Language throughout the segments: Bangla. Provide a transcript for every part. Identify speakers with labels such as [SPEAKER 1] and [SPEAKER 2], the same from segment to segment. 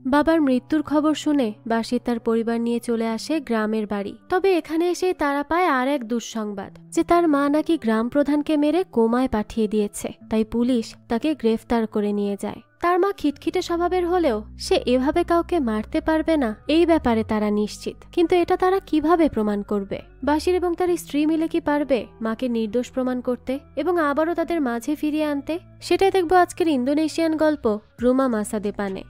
[SPEAKER 1] বাবার মৃত্যুর খবর শুনে বাসির তার পরিবার নিয়ে চলে আসে গ্রামের বাড়ি। তবে এখানে এসে তারা পায় আর এক দুঃসংবাদ, যে তার মা নাকি গ্রাম প্রধানকে মেরে কোমায় পাঠিয়ে দিয়েছে। তাই পুলিশ তাকে গ্রেফতার করে নিয়ে যায়। তার মা খিটখিটে স্বভাবের হলেও সে এভাবে কাউকে মারতে পারবে না, এই ব্যাপারে তারা নিশ্চিত। কিন্তু এটা তারা কিভাবে প্রমাণ করবে? বাসির এবং তার স্ত্রী মিলে কি পারবে মাকে নির্দোষ প্রমাণ করতে এবং আবারও তাদের মাঝে ফিরিয়ে আনতে? সেটাই দেখবো আজকের ইন্দোনেশিয়ান গল্প রুমা মাসা দেপানে।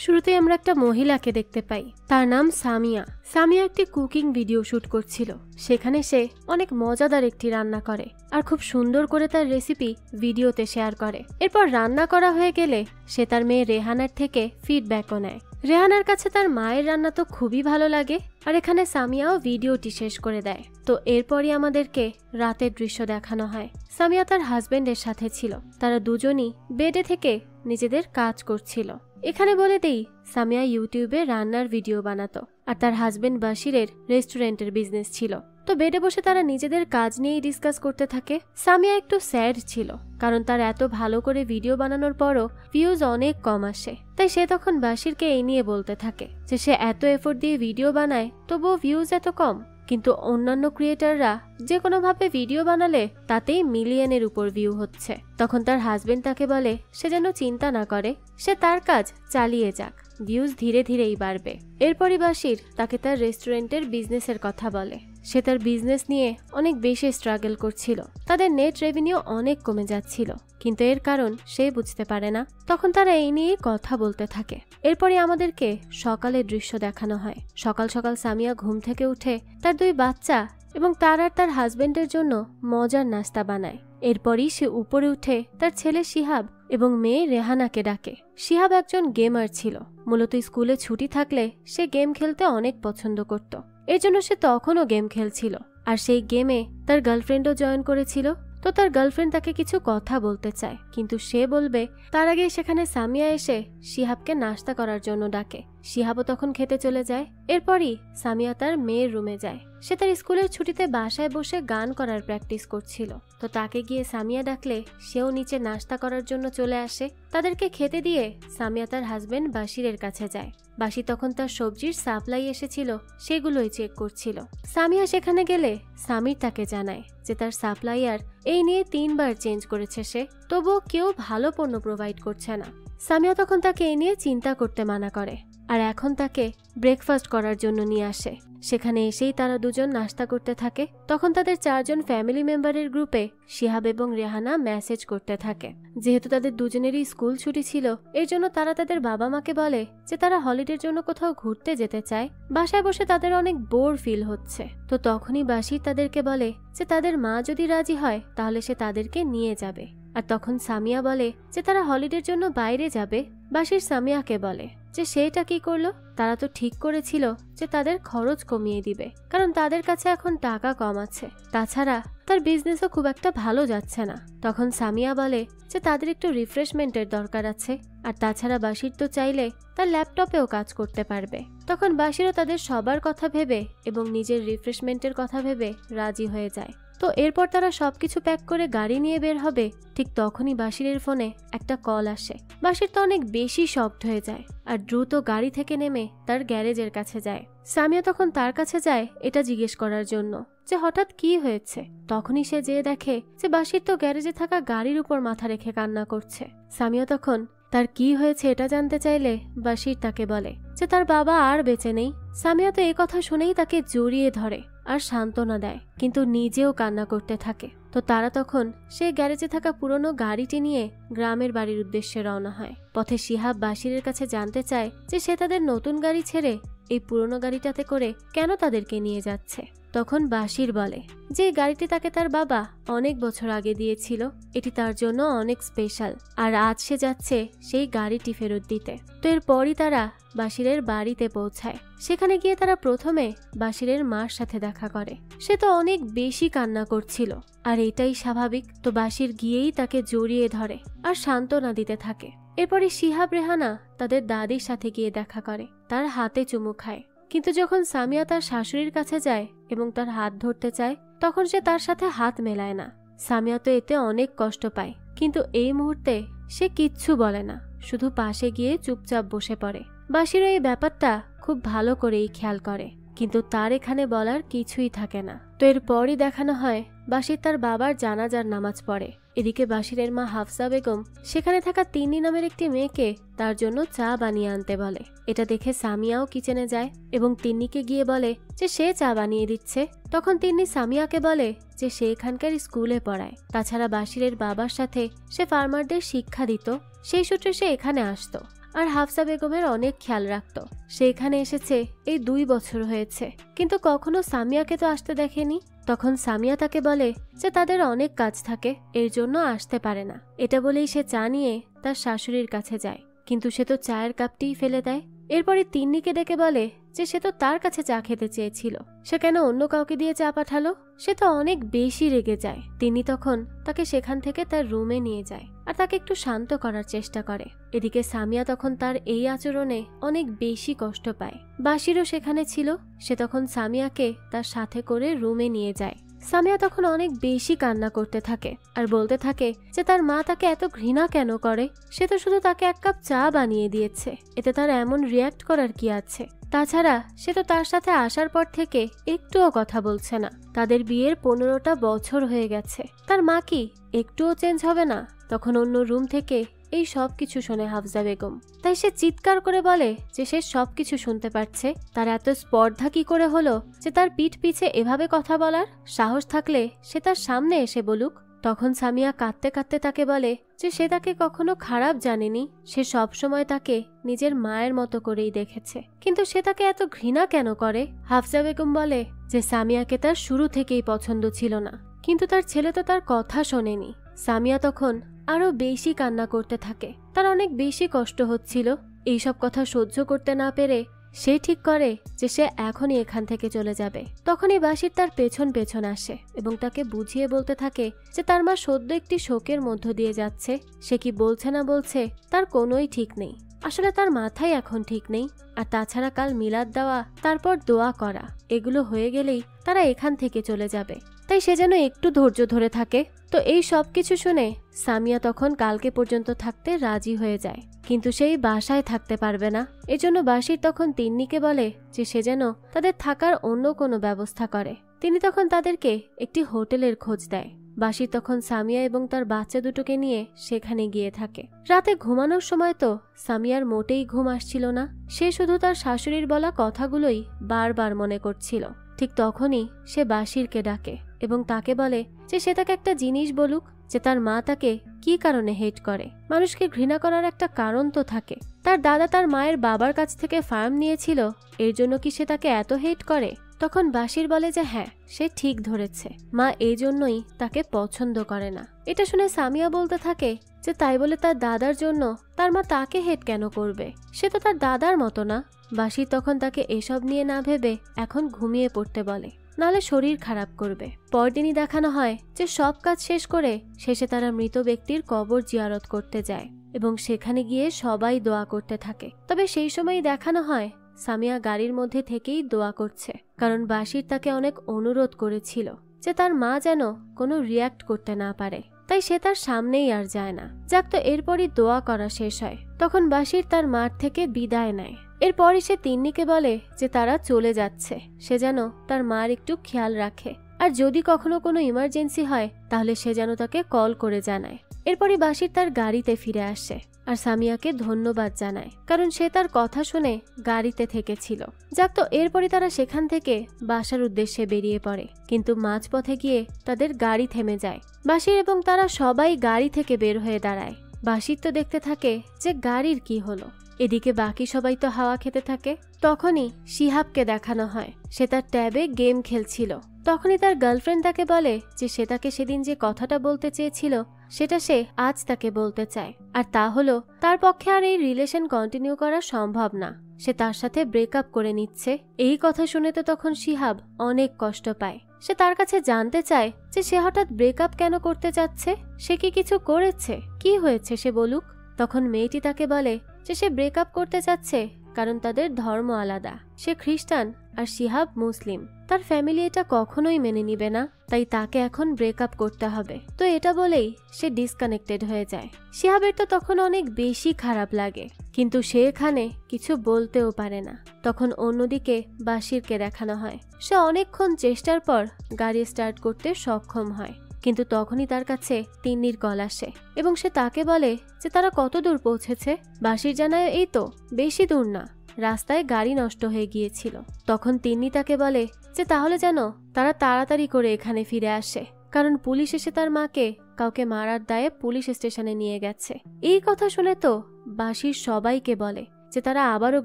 [SPEAKER 1] শুরুতে আমরা একটা মহিলাকে দেখতে পাই, তার নাম সামিয়া। সামিয়া একটি কুকিং ভিডিও শুট করছিল। সেখানে সে অনেক মজাদার একটি রান্না করে আর খুব সুন্দর করে তার রেসিপি ভিডিওতে শেয়ার করে। এরপর রান্না করা হয়ে গেলে সে তার মেয়ে রেহানার থেকে ফিডব্যাকও নেয়। রেহানার কাছে তার মায়ের রান্না তো খুবই ভালো লাগে, আর এখানে সামিয়াও ভিডিওটি শেষ করে দেয়। তো এরপরই আমাদেরকে রাতের দৃশ্য দেখানো হয়। সামিয়া তার হাজবেন্ডের সাথে ছিল, তারা দুজনই বেডে থেকে নিজেদের কাজ করছিল। এখানে বলে দেই, সামিয়া ইউটিউবে রান্নার ভিডিও বানাতো আর তার হাজবেন্ড বাশিরের রেস্টুরেন্টের বিজনেস ছিল। তো বেডে বসে তারা নিজেদের কাজ নিয়েই ডিসকাস করতে থাকে। সামিয়া একটু স্যাড ছিল, কারণ তার এত ভালো করে ভিডিও বানানোর পরও ভিউজ অনেক কম আসে। তাই সে তখন বাশিরকে এই নিয়ে বলতে থাকে যে সে এত এফোর্ট দিয়ে ভিডিও বানায় তবুও ভিউজ এত কম, কিন্তু অন্যান্য ক্রিয়েটাররা যে কোনোভাবে ভিডিও বানালে তাতেই মিলিয়নের উপর ভিউ হচ্ছে। তখন তার হাজবেন্ড তাকে বলে সে যেন চিন্তা না করে, সে তার কাজ চালিয়ে যাক, ভিউজ ধীরে ধীরেই বাড়বে। এরপরই বাশির তাকে তার রেস্টুরেন্টের বিজনেসের কথা বলে। সে তার বিজনেস নিয়ে অনেক বেশি স্ট্রাগল করছিল, তাদের নেট রেভিনিউ অনেক কমে যাচ্ছিল, কিন্তু এর কারণ সে বুঝতে পারে না। তখন তারা এই নিয়ে কথা বলতে থাকে। এরপরই আমাদেরকে সকালের দৃশ্য দেখানো হয়। সকাল সকাল সামিয়া ঘুম থেকে উঠে তার 2 বাচ্চা এবং তার আর তার হাজবেন্ডের জন্য মজার নাস্তা বানায়। এরপরই সে উপরে উঠে তার ছেলে শিহাব এবং মেয়ে রেহানাকে ডাকে। শিহাব একজন গেমার ছিল, মূলত স্কুলে ছুটি থাকলে সে গেম খেলতে অনেক পছন্দ করত। এর জন্য সে তখনও গেম খেলছিল, আর সেই গেমে তার গার্লফ্রেন্ডও জয়েন করেছিল। তো তার গার্লফ্রেন্ড তাকে কিছু কথা বলতে চায়, কিন্তু সে বলবে তার আগে সেখানে সামিয়া এসে শিহাবকে নাস্তা করার জন্য ডাকে। শিহাবও তখন খেতে চলে যায়। এরপরই সামিয়া তার মেয়ের রুমে যায়। সে তার স্কুলের ছুটিতে বাসায় বসে গান করার প্র্যাকটিস করছিল। তো তাকে গিয়ে সামিয়া ডাকলে সেও নিচে নাস্তা করার জন্য চলে আসে। তাদেরকে খেতে দিয়ে সামিয়া তার হাজবেন্ড বাশিরের কাছে যায়। বাশি তখন তার সবজির সাপ্লাই এসেছিল সেগুলোই চেক করছিল। সামিয়া সেখানে গেলে সামির তাকে জানায় যে তার সাপ্লাইয়ার এই নিয়ে 3 বার চেঞ্জ করেছে সে, তবুও কেউ ভালো পণ্য প্রোভাইড করছে না। সামিয়া তখন তাকে এই নিয়ে চিন্তা করতে মানা করে আর এখন তাকে ব্রেকফাস্ট করার জন্য নিয়ে আসে। সেখানে এসেই তারা দুজন নাস্তা করতে থাকে। তখন তাদের 4 জন ফ্যামিলি মেম্বারের গ্রুপে শিহাব এবং রেহানা মেসেজ করতে থাকে। যেহেতু তাদের দুজনেরই স্কুল ছুটি ছিল, এর জন্য তারা তাদের বাবা মাকে বলে যে তারা হলিডের জন্য কোথাও ঘুরতে যেতে চায়। বাসায় বসে তাদের অনেক বোর ফিল হচ্ছে। তো তখনই বাশির তাদেরকে বলে যে তাদের মা যদি রাজি হয় তাহলে সে তাদেরকে নিয়ে যাবে। আর তখন সামিয়া বলে যে তারা হলিডের জন্য বাইরে যাবে। বাশির সামিয়াকে বলে যে সেটা কি করলো, তারা তো ঠিক করেছিল যে তাদের খরচ কমিয়ে দিবে, কারণ তাদের কাছে এখন টাকা কম আছে। তাছাড়া তার বিজনেসও খুব একটা ভালো যাচ্ছে না। তখন সামিয়া বলে যে তাদের একটু রিফ্রেশমেন্টের দরকার আছে, আর তাছাড়া বাশির তো চাইলে তার ল্যাপটপেও কাজ করতে পারবে। তখন বাশিরও তাদের সবার কথা ভেবে এবং নিজের রিফ্রেশমেন্টের কথা ভেবে রাজি হয়ে যায়। তো এরপর তারা সবকিছু প্যাক করে গাড়ি নিয়ে বের হবে। ঠিক তখনই বাশিরের ফোনে একটা কল আসে। বাশির তো অনেক বেশি শকড হয়ে যায় আর দ্রুত গাড়ি থেকে নেমে তার গ্যারেজের কাছে যায়। সামিয়া তখন তার কাছে যায় এটা জিজ্ঞেস করার জন্য যে হঠাৎ কি হয়েছে। তখনই সে যেয়ে দেখে যে বাশির তো গ্যারেজে থাকা গাড়ির উপর মাথা রেখে কান্না করছে। সামিয়া তখন তার কি হয়েছে এটা জানতে চাইলে বাশির তাকে বলে যে তার বাবা আর বেঁচে নেই। সামিয়া তো এই কথা শুনেই তাকে জড়িয়ে ধরে আর সান্ত্বনা দেয়, কিন্তু নিজেও কান্না করতে থাকে। তো তারা তখন সেই গ্যারেজে থাকা পুরনো গাড়িটি নিয়ে গ্রামের বাড়ির উদ্দেশ্যে রওনা হয়। পথে শিহাব বাশিরের কাছে জানতে চায় যে সে তাদের নতুন গাড়ি ছেড়ে এই পুরনো গাড়িটাতে করে কেন তাদেরকে নিয়ে যাচ্ছে। তখন বাশির বলে যে গাড়িটি তাকে তার বাবা অনেক বছর আগে দিয়েছিল, এটি তার জন্য অনেক স্পেশাল, আর আজ সে যাচ্ছে সেই গাড়িটি ফেরত দিতে। তো এরপরই তারা বাশিরের বাড়িতে পৌঁছায়। সেখানে গিয়ে তারা প্রথমে বাশিরের মার সাথে দেখা করে। সে তো অনেক বেশি কান্না করছিল, আর এটাই স্বাভাবিক। তো বাশির গিয়েই তাকে জড়িয়ে ধরে আর সান্ত্বনা দিতে থাকে। এরপরে শিহাব রেহানা তাদের দাদির সাথে গিয়ে দেখা করে, তার হাতে চুমু খায়। কিন্তু যখন সামিয়া তার শাশুড়ির কাছে যায় এবং তার হাত ধরতে চায়, তখন সে তার সাথে হাত মেলায় না। সামিয়া তো এতে অনেক কষ্ট পায়, কিন্তু এই মুহূর্তে সে কিচ্ছু বলে না। শুধু পাশে গিয়ে চুপচাপ বসে পড়ে। বাসিরও এই ব্যাপারটা খুব ভালো করেই খেয়াল করে, কিন্তু তার এখানে বলার কিছুই থাকে না। তো এরপরই দেখানো হয় বাসির তার বাবার জানাজার নামাজ পড়ে। এদিকে বাসিরের মা হাফসা বেগম সেখানে থাকা তিন্নি নামের একটি মেয়েকে তার জন্য চা বানিয়ে আনতে বলে। এটা দেখে সামিয়াও কিচেনে যায় এবং তিন্নিকে গিয়ে বলে যে সে চা বানিয়ে দিচ্ছে। তখন তিন্নি সামিয়াকে বলে যে সে এখানকার স্কুলে পড়ায়, তাছাড়া বাসিরের বাবার সাথে সে ফার্মারদের শিক্ষা দিত, সেই সূত্রে সে এখানে আসতো আর হাফসা বেগমের অনেক খেয়াল রাখতো। সে এখানে এসেছে এই 2 বছর হয়েছে, কিন্তু কখনো সামিয়াকে তো আসতে দেখেনি। তখন সামিয়া তাকে বলে যে তাদের অনেক কাজ থাকে, এর জন্য আসতে পারে না। এটা বলেই সে চা নিয়ে তার শাশুড়ির কাছে যায়, কিন্তু সে তো চায়ের কাপটিই ফেলে দেয়। এরপরে তিন্নিকে ডেকে বলে যে সে তো তার কাছে চা খেতে চেয়েছিল, সে কেন অন্য কাউকে দিয়ে চা পাঠালো। সে তো অনেক বেশি রেগে যায়। তিনি তখন তাকে সেখান থেকে তার রুমে নিয়ে যায় আর তাকে একটু শান্ত করার চেষ্টা করে। এদিকে সামিয়া তখন তার এই আচরণে অনেক বেশি কষ্ট পায়। বাসিরও সেখানে ছিল, সে তখন সামিয়াকে তার সাথে করে রুমে নিয়ে যায়। সামিয়া তখন অনেক বেশি কান্না করতে থাকে আর বলতে থাকে যে তার মা তাকে এত ঘৃণা কেন করে, সে তো শুধু তাকে 1 কাপ চা বানিয়ে দিয়েছে, এতে তার এমন রিয়্যাক্ট করার কি আছে। তাছাড়া সে তো তার সাথে আসার পর থেকে একটুও কথা বলছে না। তাদের বিয়ের 15টা বছর হয়ে গেছে, তার মা কি একটুও চেঞ্জ হবে না? তখন অন্য রুম থেকে এই সব কিছু শোনে হাফসা বেগম, তাই সে চিৎকার করে বলে যে সে সবকিছু শুনতে পাচ্ছে। তার এত স্পর্ধা কি করে হলো যে তার পিঠ পিছে এভাবে কথা বলার? সাহস থাকলে সে তার সামনে এসে বলুক। তখন সামিয়া কাঁদতে কাঁদতে তাকে বলে যে সে তাকে কখনো খারাপ জানেনি, সে সব সময় তাকে নিজের মায়ের মতো করেই দেখেছে, কিন্তু সে তাকে এত ঘৃণা কেন করে? হাফসা বেগম বলে যে সামিয়াকে তার শুরু থেকেই পছন্দ ছিল না, কিন্তু তার ছেলে তো তার কথা শোনেনি। সামিয়া তখন আরো বেশি কান্না করতে থাকে, তার অনেক বেশি কষ্ট হচ্ছিল। এইসব কথা সহ্য করতে না পেরে সে ঠিক করে যে সে এখনই এখান থেকে চলে যাবে। তখনই বাসির তার পেছন পেছন আসে এবং তাকে বুঝিয়ে বলতে থাকে যে তার মা সদ্য একটি শোকের মধ্য দিয়ে যাচ্ছে, সে কি বলছে না বলছে তার কোনোই ঠিক নেই। আসলে তার মাথায় এখন ঠিক নেই। আর তাছাড়া কাল মিলাদ দেওয়া, তারপর দোয়া করা, এগুলো হয়ে গেলেই তারা এখান থেকে চলে যাবে, তাই সে যেন একটু ধৈর্য ধরে থাকে। তো এই সব কিছু শুনে সামিয়া তখন কালকে পর্যন্ত থাকতে রাজি হয়ে যায়, কিন্তু সেই বাসায় থাকতে পারবে না। এজন্য বাসির তখন তিন্নিকে বলে যে সে যেন তাদের থাকার অন্য কোনো ব্যবস্থা করে। তিনি তখন তাদেরকে একটি হোটেলের খোঁজ দেয়। বাসির তখন সামিয়া এবং তার বাচ্চা দুটোকে নিয়ে সেখানে গিয়ে থাকে। রাতে ঘুমানোর সময় তো সামিয়ার মোটেই ঘুম আসছিল না, সে শুধু তার শাশুড়ির বলা কথাগুলোই বারবার মনে করছিল। ঠিক তখনই সে বাসিরকে ডাকে এবং তাকে বলে যে সে তাকে একটা জিনিস বলুক, যে তার মা তাকে কি কারণে হেট করে। মানুষকে ঘৃণা করার একটা কারণ তো থাকে। তার দাদা তার মায়ের বাবার কাছ থেকে ফার্ম নিয়েছিল, এর জন্য কি সে তাকে এত হেট করে? তখন বাসির বলে যে হ্যাঁ, সে ঠিক ধরেছে, মা এই জন্যই তাকে পছন্দ করে না। এটা শুনে সামিয়া বলতে থাকে যে তাই বলে তার দাদার জন্য তার মা তাকে হেট কেন করবে? সে তো তার দাদার মতো না। বাসির তখন তাকে এসব নিয়ে না ভেবে এখন ঘুমিয়ে পড়তে বলে, নালে শরীর খারাপ করবে। পরদিনই দেখানো হয় যে সব কাজ শেষ করে শেষে তারা মৃত ব্যক্তির কবর জিয়ারত করতে যায় এবং সেখানে গিয়ে সবাই দোয়া করতে থাকে। তবে সেই সময়ই দেখানো হয় সামিয়া গাড়ির মধ্যে থেকেই দোয়া করছে, কারণ বাসির তাকে অনেক অনুরোধ করেছিল যে তার মা যেন কোনো রিয়্যাক্ট করতে না পারে, তাই সে তার সামনেই আর যায় না। যাক, তো এরপরই দোয়া করা শেষ হয়। তখন বাসির তার মাঠ থেকে বিদায় নেয়। এরপরই সে তিন্নিকে বলে যে তারা চলে যাচ্ছে, সে যেন তার মার একটু খেয়াল রাখে, আর যদি কখনো কোনো ইমার্জেন্সি হয় তাহলে সে যেন তাকে কল করে জানায়। এরপরই বাসির তার গাড়িতে ফিরে আসে আর সামিয়াকে ধন্যবাদ জানায়, কারণ সে তার কথা শুনে গাড়িতে থেকেছিল। যাক, তো এরপরই তারা সেখান থেকে বাসার উদ্দেশ্যে বেরিয়ে পড়ে, কিন্তু মাঝপথে গিয়ে তাদের গাড়ি থেমে যায়। বাসির এবং তারা সবাই গাড়ি থেকে বের হয়ে দাঁড়ায়। বাসির তো দেখতে থাকে যে গাড়ির কি হলো, এদিকে বাকি সবাই তো হাওয়া খেতে থাকে। তখনই শিহাবকে দেখানো হয়, সে তার ট্যাবে গেম খেলছিল। তখনই তার গার্লফ্রেন্ড তাকে বলে যে সে তাকে সেদিন যে কথাটা বলতে চেয়েছিল সেটা সে আজ তাকে বলতে চায়, আর তা হলো তার পক্ষে আর এই রিলেশন কন্টিনিউ করা সম্ভব না, সে তার সাথে ব্রেকআপ করে নিচ্ছে। এই কথা শুনে তো তখন শিহাব অনেক কষ্ট পায়। সে তার কাছে জানতে চায় যে সে হঠাৎ ব্রেকআপ কেন করতে চাচ্ছে, সে কি কিছু করেছে, কি হয়েছে সে বলুক। তখন মেয়েটি তাকে বলে যে সে ব্রেকআপ করতে চাচ্ছে কারণ তাদের ধর্ম আলাদা। সে খ্রিস্টান আর শিহাব মুসলিম। তার ফ্যামিলি এটা কখনোই মেনে নিবে না, তাই তাকে এখন ব্রেকআপ করতে হবে। তো এটা বলেই সে ডিসকানেক্টেড হয়ে যায়। শিহাবের তো তখন অনেক বেশি খারাপ লাগে, কিন্তু সে এখানে কিছু বলতেও পারে না। তখন অন্যদিকে বাশিরকে দেখানো হয়। সে অনেকক্ষণ চেষ্টার পর গাড়ি স্টার্ট করতে সক্ষম হয়, কিন্তু তখনই তার কাছে তিন্নির কল আসে এবং সে তাকে বলে যে তারা কত দূর পৌঁছেছে। বাশির জানায় এই তো বেশি দূর না, রাস্তায় গাড়ি নষ্ট হয়ে গিয়েছিল। তখন তিন্নি তাকে বলে যে তাহলে যেন তারা তাড়াতাড়ি করে এখানে ফিরে আসে, কারণ পুলিশ এসে তার মাকে কাউকে মারার দায়ে পুলিশ স্টেশনে নিয়ে গেছে। এই কথা শুনে তো বাশির সবাইকে বলে যে তারা আবারও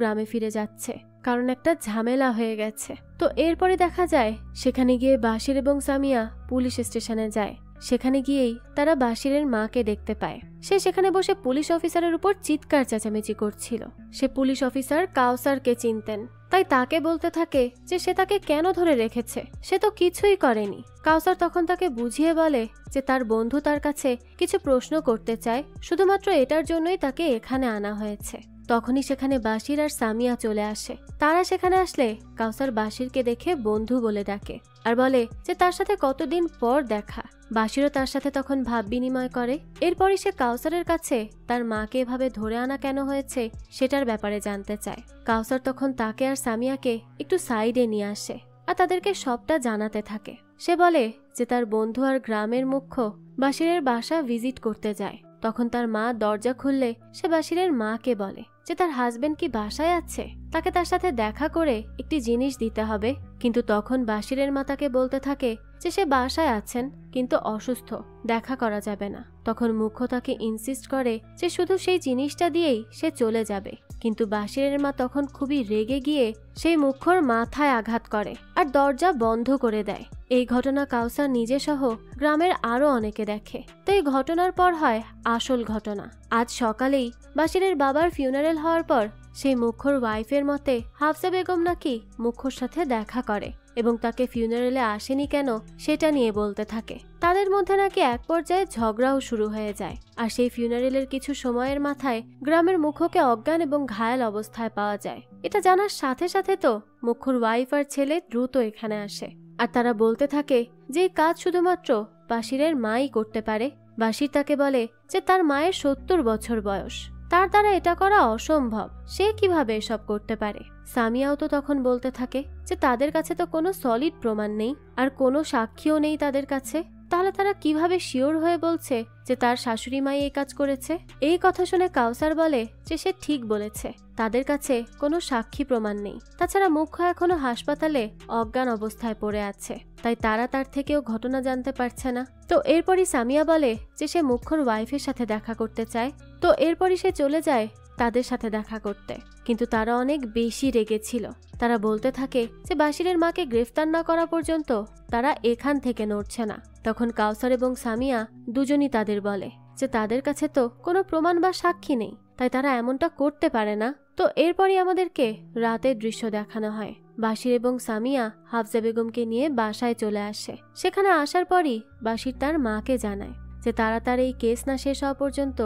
[SPEAKER 1] গ্রামে ফিরে যাচ্ছে, কারণ একটা ঝামেলা হয়ে গেছে। তো এরপরে দেখা যায় সেখানে গিয়ে বাশির এবং সামিয়া পুলিশ স্টেশনে যায়। সেখানে গিয়েই তারা বাশিরের মাকে দেখতে পায়। সে সেখানে বসে পুলিশ অফিসারের উপর চিৎকার চেঁচামেচি করছিল। সে পুলিশ অফিসার কাউসারকে চিনতেন, তাই তাকে বলতে থাকে যে সে তাকে কেন ধরে রেখেছে, সে তো কিছুই করেনি। কাউসার তখন তাকে বুঝিয়ে বলে যে তার বন্ধু তার কাছে কিছু প্রশ্ন করতে চায়, শুধুমাত্র এটার জন্যই তাকে এখানে আনা হয়েছে। তখনই সেখানে বাশির আর সামিয়া চলে আসে। তারা সেখানে আসলে কাউসার বাশিরকে দেখে বন্ধু বলে ডাকে আর বলে যে তার সাথে কতদিন পর দেখা। বাশিরও তার সাথে তখন ভাব বিনিময় করে। এরপরই সে কাউসারের কাছে তার মাকে এভাবে ধরে আনা কেন হয়েছে সেটার ব্যাপারে জানতে চায়। কাউসার তখন তাকে আর সামিয়াকে একটু সাইডে নিয়ে আসে আর তাদেরকে সবটা জানাতে থাকে। সে বলে যে তার বন্ধু আর গ্রামের মুখ্য বাশিরের বাসা ভিজিট করতে যায়। তখন তার মা দরজা খুললে সে বাশিরের মাকে বলে যে তার হাজবেন্ড কি বাসায় আছে, তাকে তার সাথে দেখা করে একটি জিনিস দিতে হবে। কিন্তু তখন বাশিরের মা তাকে বলতে থাকে যে সে বাসায় আছেন কিন্তু অসুস্থ, দেখা করা যাবে না। তখন মুখ্য তাকে ইনসিস্ট করে যে শুধু সেই জিনিসটা দিয়েই সে চলে যাবে, কিন্তু বাশিরের মা তখন খুবই রেগে গিয়ে সেই মুখ্যর মাথায় আঘাত করে আর দরজা বন্ধ করে দেয়। এই ঘটনা কাউসার নিজে সহ গ্রামের আরো অনেকে দেখে। তো এই ঘটনার পর হয় আসল ঘটনা। আজ সকালেই বাশিরের বাবার ফিউনারেল হওয়ার পর সেই মুখ্যর ওয়াইফের মতে হাফসা বেগম নাকি মুখ্যর সাথে দেখা করে এবং তাকে ফিউনারেলে আসেনি কেন সেটা নিয়ে বলতে থাকে। তাদের মধ্যে নাকি এক পর্যায়ে ঝগড়াও শুরু হয়ে যায়। আর সেই ফিউনারেলের কিছু সময়ের মাথায় গ্রামের মুখ্যকে অজ্ঞান এবং ঘায়াল অবস্থায় পাওয়া যায়। এটা জানার সাথে সাথে তো মুখ্যর ওয়াইফ আর ছেলে দ্রুত এখানে আসে আর তারা বলতে থাকে যে কাজ শুধুমাত্র বাশিরের মাই করতে পারে। বাশির তাকে বলে যে তার মায়ের 70 বছর বয়স, তার দ্বারা এটা করা অসম্ভব, সে কিভাবে এসব করতে পারে। সামিয়াও তো তখন বলতে থাকে যে তাদের কাছে তো কোনো সলিড প্রমাণ নেই আর কোনো সাক্ষীও নেই তাদের কাছে, তাহলে তারা কিভাবে শিওর হয়ে বলছে যে তার শাশুড়ি মাই এই কাজ করেছে। এই কথা শুনে কাউসার বলে যে সে ঠিক বলেছে, তাদের কাছে কোনো সাক্ষী প্রমাণ নেই। তাছাড়া মুখ্য এখনো হাসপাতালে অজ্ঞান অবস্থায় পড়ে আছে, তাই তারা তার থেকেও ঘটনা জানতে পারছে না। তো এরপরই সামিয়া বলে যে সে মুখ্যর ওয়াইফের সাথে দেখা করতে চায়। তো এরপরই সে চলে যায় তাদের সাথে দেখা করতে, কিন্তু তারা অনেক বেশি রেগেছিল। তারা বলতে থাকে যে বাশিরের মাকে গ্রেফতার না করা পর্যন্ত তারা এখান থেকে নড়ছে না। তখন কাউসার এবং সামিয়া দুজনই তাদের বলে যে তাদের কাছে তো কোনো প্রমাণ বা সাক্ষী নেই, তাই তারা এমনটা করতে পারে না। তো এরপরই আমাদেরকে রাতের দৃশ্য দেখানো হয়। বাশির এবং সামিয়া হাফসা বেগমকে নিয়ে বাসায় চলে আসে। সেখানে আসার পরই বাশির তার মাকে জানায় যে তারা তার এই কেস না শেষ হওয়া পর্যন্ত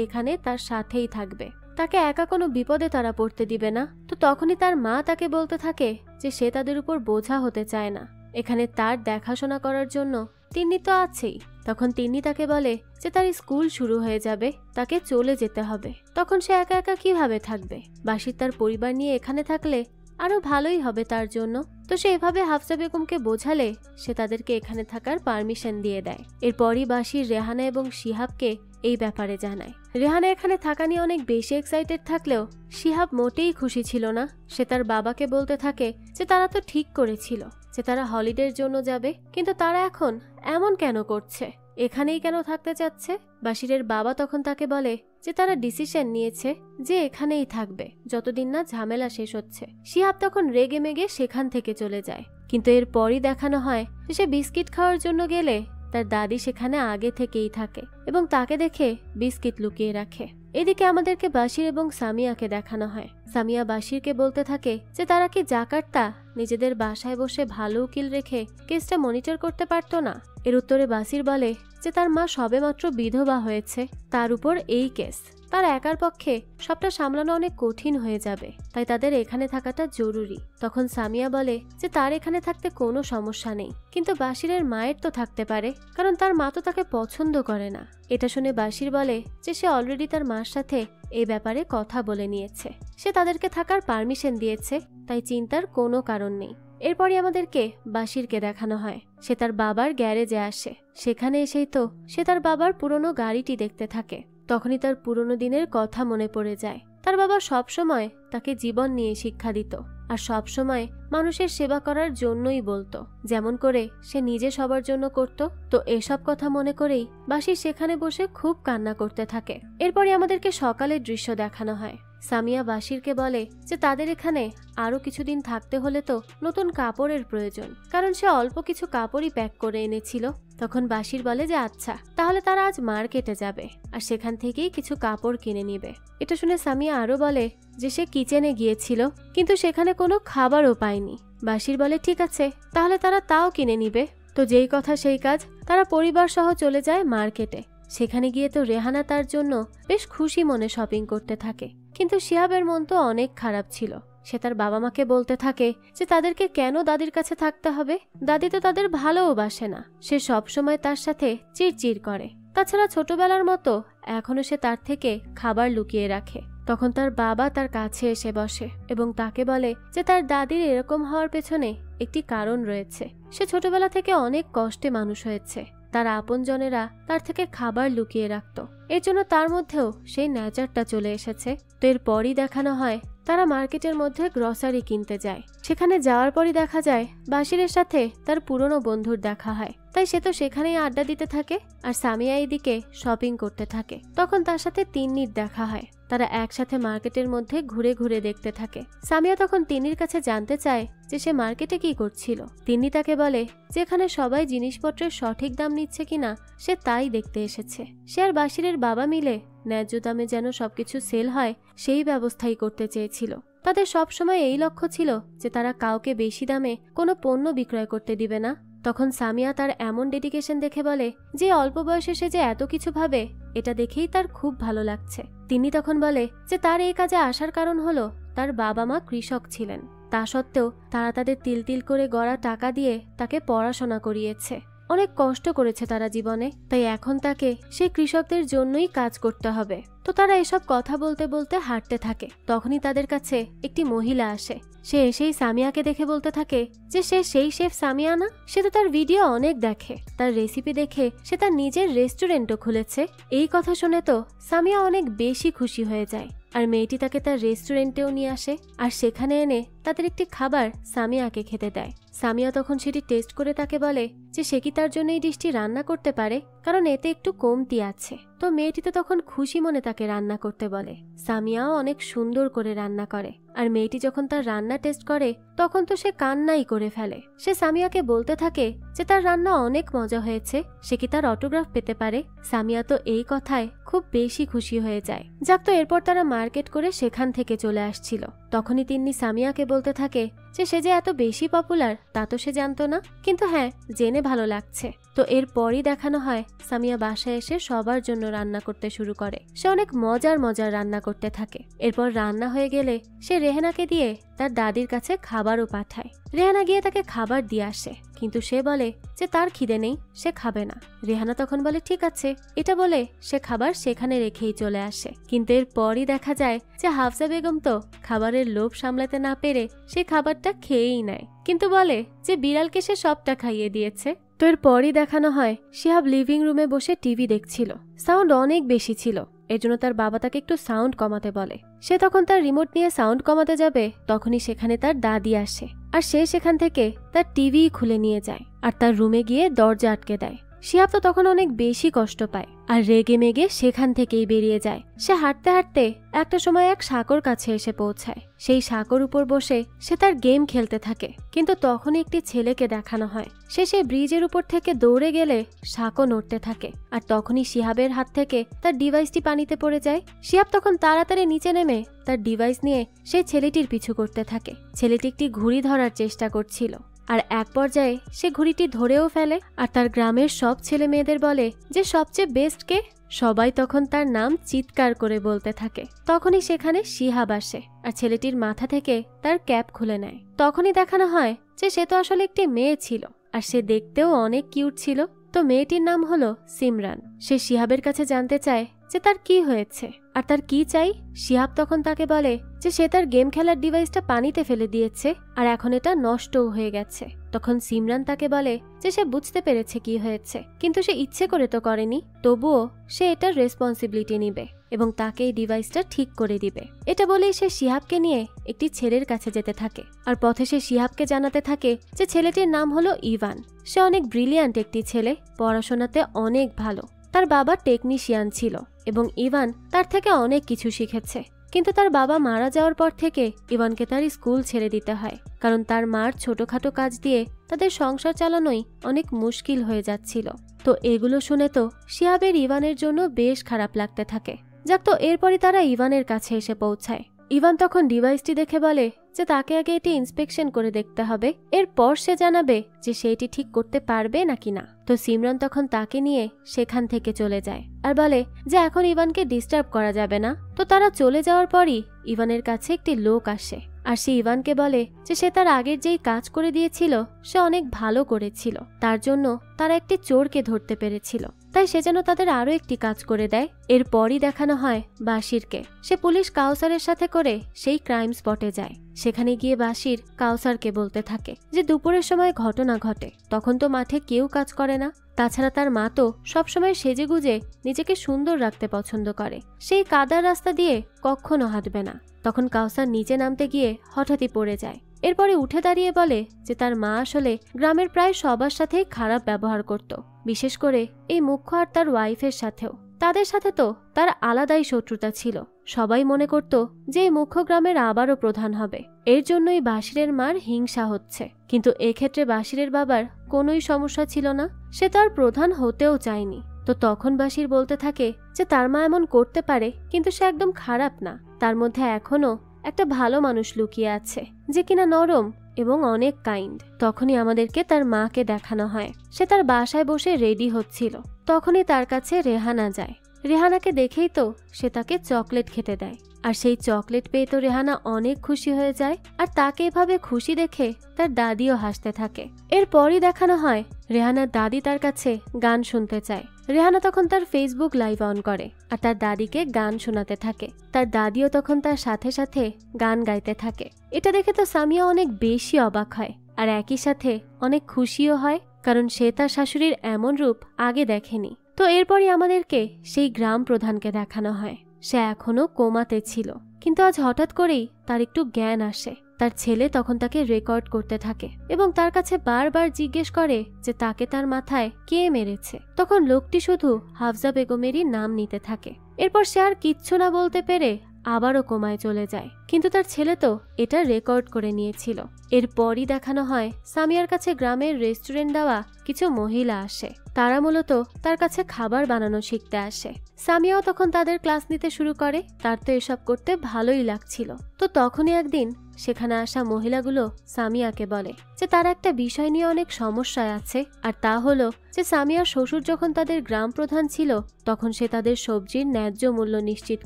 [SPEAKER 1] এখানে তার সাথেই থাকবে, তাকে একা কোনো বিপদে তারা পড়তে দিবে না। তো তখনই তার মা তাকে বলতে থাকে যে সে তাদের উপর বোঝা হতে চায় না, এখানে তার দেখাশোনা করার জন্য তিন্নি তো আছেই। তখন তিন্নি তাকে বলে যে তার স্কুল শুরু হয়ে যাবে, তাকে চলে যেতে হবে, তখন সে একা একা কিভাবে থাকবে। বাশির তার পরিবার নিয়ে এখানে থাকলে আরো ভালোই হবে তার জন্য। তো সে এভাবে হাফসা বেগমকে বোঝালে সে তাদেরকে এখানে থাকার পারমিশন দিয়ে দেয়। এরপরই বাশির রেহানা এবং শিহাবকে এই ব্যাপারে জানায়। রেহানা এখানে থাকা নিয়ে অনেক বেশি এক্সাইটেড থাকলেও শিহাব মোটেই খুশি ছিল না। সে তার বাবাকে বলতে থাকে যে তারা তো ঠিক করেছিল যে তারা হলিডের জন্য যাবে, কিন্তু তারা এখন এমন কেন করছে, এখানেই কেন থাকতে চাচ্ছে। বাশিরের বাবা তখন তাকে বলে যে তারা ডিসিশন নিয়েছে যে এখানেই থাকবে যতদিন না ঝামেলা শেষ হচ্ছে। শিহাব তখন রেগে মেগে সেখান থেকে চলে যায়, কিন্তু এরপরই দেখানো হয় যে সে বিস্কিট খাওয়ার জন্য গেলে তার দাদি সেখানে আগে থেকেই থাকে এবং তাকে দেখে বিস্কিট লুকিয়ে রাখে। এদিকে আমাদেরকে বাশির এবং সামিয়াকে দেখানো হয়। সামিয়া বাশিরকে বলতে থাকে যে তারা কি জাকার্তা নিজেদের বাসায় বসে ভালো উকিল রেখে কেসটা মনিটর করতে পারতো না। এর উত্তরে বাশির বলে যে তার মা সবেমাত্র বিধবা হয়েছে, তার উপর এই কেস, তার একার পক্ষে সবটা সামলানো অনেক কঠিন হয়ে যাবে, তাই তাদের এখানে থাকাটা জরুরি। তখন সামিয়া বলে যে তার এখানে থাকতে কোনো সমস্যা নেই, কিন্তু বাশিরের মায়ের তো থাকতে পারে, কারণ তার মা তো তাকে পছন্দ করে না। এটা শুনে বাশির বলে যে সে অলরেডি তার মার সাথে এই ব্যাপারে কথা বলে নিয়েছে, সে তাদেরকে থাকার পারমিশন দিয়েছে, তাই চিন্তার কোনো কারণ নেই। এরপরই আমাদেরকে বাশিরকে দেখানো হয়। সে তার বাবার গ্যারেজে আসে। সেখানে এসেই তো সে তার বাবার পুরনো গাড়িটি দেখতে থাকে। তখনই তার পুরনো দিনের কথা মনে পড়ে যায়। তার বাবা সবসময় তাকে জীবন নিয়ে শিক্ষা দিত, আর সবসময় মানুষের সেবা করার জন্যই বলতো, যেমন করে সে নিজে সবার জন্য করত। তো এসব কথা মনে করেই বাশির সেখানে বসে খুব কান্না করতে থাকে। এরপরই আমাদেরকে সকালের দৃশ্য দেখানো হয়। সামিয়া বাশিরকে বলে যে তাদের এখানে আরো কিছুদিন থাকতে হলে তো নতুন কাপড়ের প্রয়োজন, কারণ সে অল্প কিছু কাপড়ই প্যাক করে এনেছিল। তখন বাশির বলে যে আচ্ছা, তাহলে তারা আজ মার্কেটে যাবে আর সেখান থেকেই কিছু কাপড় কিনে নিবে। এটা শুনে সামিয়া আরো বলে যে সে কিচেনে গিয়েছিল, কিন্তু সেখানে কোনো খাবারও পায়নি। বাশির বলে ঠিক আছে, তাহলে তারা তাও কিনে নিবে। তো যেই কথা সেই কাজ, তারা পরিবার সহ চলে যায় মার্কেটে। সেখানে গিয়ে তো রেহানা তার জন্য বেশ খুশি মনে শপিং করতে থাকে, কিন্তু শিহাবের মন তো অনেক খারাপ ছিল। সে তার বাবা মাকে বলতে থাকে যে তাদেরকে কেন দাদির কাছে থাকতে হবে, দাদি তো তাদের ভালোও বাসে না, সে সব সময় তার সাথে চিড়চিড় করে। তাছাড়া ছোটবেলার মতো এখনো সে তার থেকে খাবার লুকিয়ে রাখে। তখন তার বাবা তার কাছে এসে বসে এবং তাকে বলে যে তার দাদির এরকম হওয়ার পেছনে একটি কারণ রয়েছে। সে ছোটবেলা থেকে অনেক কষ্টে মানুষ হয়েছে, তার আপনজনেরা তার থেকে খাবার লুকিয়ে রাখত, এর জন্য তার মধ্যেও সেই নেচারটা চলে এসেছে। তো এরপরই দেখানো হয় তারা মার্কেটের মধ্যে গ্রসারি কিনতে যায়। সেখানে যাওয়ার পরই দেখা যায় বাশিরের সাথে তার পুরনো বন্ধুর দেখা হয়, তাই সে তো সেখানেই আড্ডা দিতে থাকে আর সামিয়া এইদিকে শপিং করতে থাকে। তখন তার সাথে তিন্নির দেখা হয়। তারা একসাথে মার্কেটের মধ্যে ঘুরে ঘুরে দেখতে থাকে। সামিয়া তখন তিন্নির কাছে জানতে চায় যে সে মার্কেটে কি করছিল। তিন্নি তাকে বলে যে এখানে সবাই জিনিসপত্রের সঠিক দাম নিচ্ছে কিনা সে তাই দেখতে এসেছে। সে আর বাশিরের বাবা মিলে ন্যায্য দামে যেন সবকিছু সেল হয় সেই ব্যবস্থাই করতে চেয়েছিল। তাদের সবসময় এই লক্ষ্য ছিল যে তারা কাউকে বেশি দামে কোনো পণ্য বিক্রয় করতে দিবে না। তখন সামিয়া তার এমন ডেডিকেশন দেখে বলে যে অল্প বয়সে সে যে এত কিছু ভাবে, এটা দেখেই তার খুব ভালো লাগছে। তিনি তখন বলে যে তার এই কাজে আসার কারণ হলো তার বাবা মা কৃষক ছিলেন, তা সত্ত্বেও তারা তাদের তিল তিল করে গড়া টাকা দিয়ে তাকে পড়াশোনা করিয়েছে। অনেক কষ্ট করেছে তারা জীবনে, তাই এখন তাকে সেই কৃষকদের জন্যই কাজ করতে হবে। তো তারা এসব কথা বলতে বলতে হাঁটতে থাকে। তখনই তাদের কাছে একটি মহিলা আসে। সে এসেই সামিয়াকে দেখে বলতে থাকে যে সে সেই শেফ সামিয়া না, সে তো তার ভিডিও অনেক দেখে, তার রেসিপি দেখে সে তার নিজের রেস্টুরেন্টও খুলেছে। এই কথা শুনে তো সামিয়া অনেক বেশি খুশি হয়ে যায়, আর মেয়েটি তাকে তার রেস্টুরেন্টেও নিয়ে আসে আর সেখানে এনে তাদের একটি খাবার সামিয়াকে খেতে দেয়। সামিয়া তখন সেটি টেস্ট করে তাকে বলে যে সে কি তার জন্য এই ডিশটি রান্না করতে পারে, কারণ এতে একটু কমতি আছে। তো মেয়েটি তো তখন খুশি মনে তাকে রান্না করতে বলে। সামিয়াও অনেক সুন্দর করে রান্না করে, আর মেয়েটি যখন তার রান্না টেস্ট করে তখন তো সে কান্নাই করে ফেলে। সে সামিয়াকে বলতে থাকে যে তার রান্না অনেক মজা হয়েছে, সে কি তার অটোগ্রাফ পেতে পারে। সামিয়া তো এই কথায় খুব বেশি খুশি হয়ে যায়। যাক, তো এরপর তারা মার্কেট করে সেখান থেকে চলে আসছিল। তখনই তিন্নি সামিয়াকে বলতে থাকে যে সে যে এত বেশি পপুলার তা তো সে জানতো না, কিন্তু হ্যাঁ, জেনে ভালো লাগছে। তো এরপরই দেখানো হয় সামিয়া বাসায় এসে সবার জন্য রান্না করতে শুরু করে। সে অনেক মজার মজার রান্না করতে থাকে। এরপর রান্না হয়ে গেলে সে রেহানাকে দিয়ে তার দাদির কাছে খাবারও পাঠায়। রেহানা গিয়ে তাকে খাবার দিয়ে আসে, কিন্তু সে বলে যে তার খিদে নেই, সে খাবে না। রেহানা তখন বলে ঠিক আছে, এটা বলে সে খাবার সেখানে রেখেই চলে আসে। কিন্তু এরপরই দেখা যায় যে হাফসা বেগম তো খাবারের লোভ সামলাতে না পেরে সে খাবারটা খেয়েই নেয়, কিন্তু বলে যে বিড়ালকে সে সবটা খাইয়ে দিয়েছে। তো এরপরই দেখানো হয় শিহাব লিভিং রুমে বসে টিভি দেখছিল। সাউন্ড অনেক বেশি ছিল, এর জন্য তার বাবা তাকে একটু সাউন্ড কমাতে বলে। সে তখন তার রিমোট নিয়ে সাউন্ড কমাতে যাবে, তখনই সেখানে তার দাদি আসে আর সে সেখান থেকে তার টিভি খুলে নিয়ে যায় আর তার রুমে গিয়ে দরজা আটকে দেয়। শিহাব তো তখন অনেক বেশি কষ্ট পায় আর রেগে মেগে সেখান থেকেই বেরিয়ে যায়। সে হাঁটতে হাঁটতে একটা সময় এক সাঁকোর কাছে এসে পৌঁছায়। সেই সাঁকোর উপর বসে সে তার গেম খেলতে থাকে, কিন্তু তখনই একটি ছেলেকে দেখানো হয়। সে সেই ব্রিজের উপর থেকে দৌড়ে গেলে সাঁকো নড়তে থাকে, আর তখনই শিহাবের হাত থেকে তার ডিভাইসটি পানিতে পড়ে যায়। শিহাব তখন তাড়াতাড়ি নিচে নেমে তার ডিভাইস নিয়ে সেই ছেলেটির পিছু করতে থাকে। ছেলেটি একটি ঘুড়ি ধরার চেষ্টা করছিল, আর এক পর্যায়ে সে ঘুড়িটি ধরেও ফেলে আর তার গ্রামের সব ছেলে মেয়েদের বলে যে সবচেয়ে বেস্ট কে, সবাই তখন তার নাম চিৎকার করে বলতে থাকে। তখনই সেখানে শিহাব আসে আর ছেলেটির মাথা থেকে তার ক্যাপ খুলে নেয়। তখনই দেখানো হয় যে সে তো আসলে একটি মেয়ে ছিল, আর সে দেখতেও অনেক কিউট ছিল। তো মেয়েটির নাম হলো সিমরান। সে শিহাবের কাছে জানতে চায় যে তার কি হয়েছে আর তার কি চাই। শিহাব তখন তাকে বলে যে সে তার গেম খেলার ডিভাইসটা পানিতে ফেলে দিয়েছে আর এখন এটা নষ্টও হয়ে গেছে। তখন সিমরান তাকে বলে যে সে বুঝতে পেরেছে কি হয়েছে, কিন্তু সে ইচ্ছে করে তো করেনি, তবুও সে এটার রেসপন্সিবিলিটি নিবে এবং তাকে এই ডিভাইসটা ঠিক করে দিবে। এটা বলেই সে শিহাবকে নিয়ে একটি ছেলের কাছে যেতে থাকে আর পথে সে শিহাবকে জানাতে থাকে যে ছেলেটির নাম হলো ইভান। সে অনেক ব্রিলিয়ান্ট একটি ছেলে, পড়াশোনাতে অনেক ভালো। তার বাবা টেকনিশিয়ান ছিল এবং ইভান তার থেকে অনেক কিছু শিখেছে। কিন্তু তার বাবা মারা যাওয়ার পর থেকে ইভানকে তার স্কুল ছেড়ে দিতে হয়, কারণ তার মার ছোটখাটো কাজ দিয়ে তাদের সংসার চালানোই অনেক মুশকিল হয়ে যাচ্ছিল। তো এগুলো শুনে তো শিহাবের ইভানের জন্য বেশ খারাপ লাগতে থাকে। যাক, তো এরপরই তারা ইভানের কাছে এসে পৌঁছায়। ইভান তখন ডিভাইসটি দেখে বলে যে তাকে আগে এটি ইন্সপেকশন করে দেখতে হবে, এরপর সে জানাবে যে সে এটি ঠিক করতে পারবে নাকি না। তো সিমরান তখন তাকে নিয়ে সেখান থেকে চলে যায় আর বলে যে এখন ইভানকে ডিস্টার্ব করা যাবে না। তো তারা চলে যাওয়ার পরই ইভানের কাছে একটি লোক আসে আর সে ইভানকে বলে যে সে তার আগের যেই কাজ করে দিয়েছিল সে অনেক ভালো করেছিল, তার জন্য তারা একটি চোরকে ধরতে পেরেছিল, তাই সে যেন তাদের আরো একটি কাজ করে দেয়। এরপরই দেখানো হয় বাশিরকে। সে পুলিশ কাউসারের সাথে করে সেই ক্রাইম স্পটে যায়। সেখানে গিয়ে বাশির কাউসারকে বলতে থাকে যে দুপুরের সময় ঘটনা ঘটে, তখন তো মাঠে কেউ কাজ করে না, তাছাড়া তার মা তো সবসময় সেজেগুজে নিজেকে সুন্দর রাখতে পছন্দ করে, সেই কাদার রাস্তা দিয়ে কখনো হাঁটবে না। তখন কাউসার নিচে নামতে গিয়ে হঠাৎই পড়ে যায়। এরপরে উঠে দাঁড়িয়ে বলে যে তার মা আসলে গ্রামের প্রায় সবার সাথেই খারাপ ব্যবহার করত, বিশেষ করে এই মুখ্য আর তার ওয়াইফের সাথেও। তাদের সাথে তো তার আলাদাই শত্রুতা ছিল। সবাই মনে করত যে এই মুখ্য গ্রামের আবারও প্রধান হবে, এর জন্যই বাশিরের মার হিংসা হচ্ছে। কিন্তু এক্ষেত্রে বাশিরের বাবার কোনোই সমস্যা ছিল না, সে তার প্রধান হতেও চায়নি। তো তখন বাশির বলতে থাকে যে তার মা এমন করতে পারে, কিন্তু সে একদম খারাপ না, তার মধ্যে এখনো একটা ভালো মানুষ লুকিয়ে আছে যে কিনা নরম এবং অনেক কাইন্ড। তখনই আমাদেরকে তার মাকে দেখানো হয়। সে তার বাসায় বসে রেডি হচ্ছিল, তখনই তার কাছে রেহানা যায়। রেহানাকে দেখেই তো সে তাকে চকলেট খেতে দেয়, আর সেই চকলেট পেয়ে তো রেহানা অনেক খুশি হয়ে যায়। আর তাকে এভাবে খুশি দেখে তার দাদিও হাসতে থাকে। এরপরই দেখানো হয় রেহানার দাদি তার কাছে গান শুনতে চায়। রেহানা তখন তার ফেসবুক লাইভ অন করে আর তার দাদিকে গান শোনাতে থাকে। তার দাদিও তখন তার সাথে সাথে গান গাইতে থাকে। এটা দেখে তো সামিয়া অনেক বেশি অবাক হয় আর একই সাথে অনেক খুশিও হয়, কারণ সে তার শাশুড়ির এমন রূপ আগে দেখেনি। তো এরপরই আমাদেরকে সেই গ্রাম প্রধানকে দেখানো হয়। সে এখনো কোমাতে ছিল, কিন্তু আজ হঠাৎ করেই তার একটু জ্ঞান আসে। তার ছেলে তখন তাকে রেকর্ড করতে থাকে এবং তার কাছে বারবার জিজ্ঞেস করে যে তাকে তার মাথায় কে মেরেছে। তখন লোকটি শুধু হাফজা বেগমেরই নাম নিতে থাকে। এরপর সে আর কিচ্ছু না বলতে পেরে আবারও কোমায় চলে যায়, কিন্তু তার ছেলে তো এটা রেকর্ড করে নিয়েছিল। এরপরই দেখানো হয় সামিয়ার কাছে গ্রামের রেস্টুরেন্ট দেওয়া কিছু মহিলা আসে। তারা মূলত তার কাছে খাবার বানানো শিখতে আসে। সামিয়াও তখন তাদের ক্লাস নিতে শুরু করে। তার তো এসব করতে ভালোই লাগছিল। তো তখনই একদিন সেখানে আসা মহিলাগুলো সামিয়াকে বলে যে তার একটা বিষয় নিয়ে অনেক সমস্যায় আছে, আর তা হলো যে সামিয়ার শ্বশুর যখন তাদের গ্রাম প্রধান ছিল তখন সে তাদের সবজির ন্যায্য মূল্য নিশ্চিত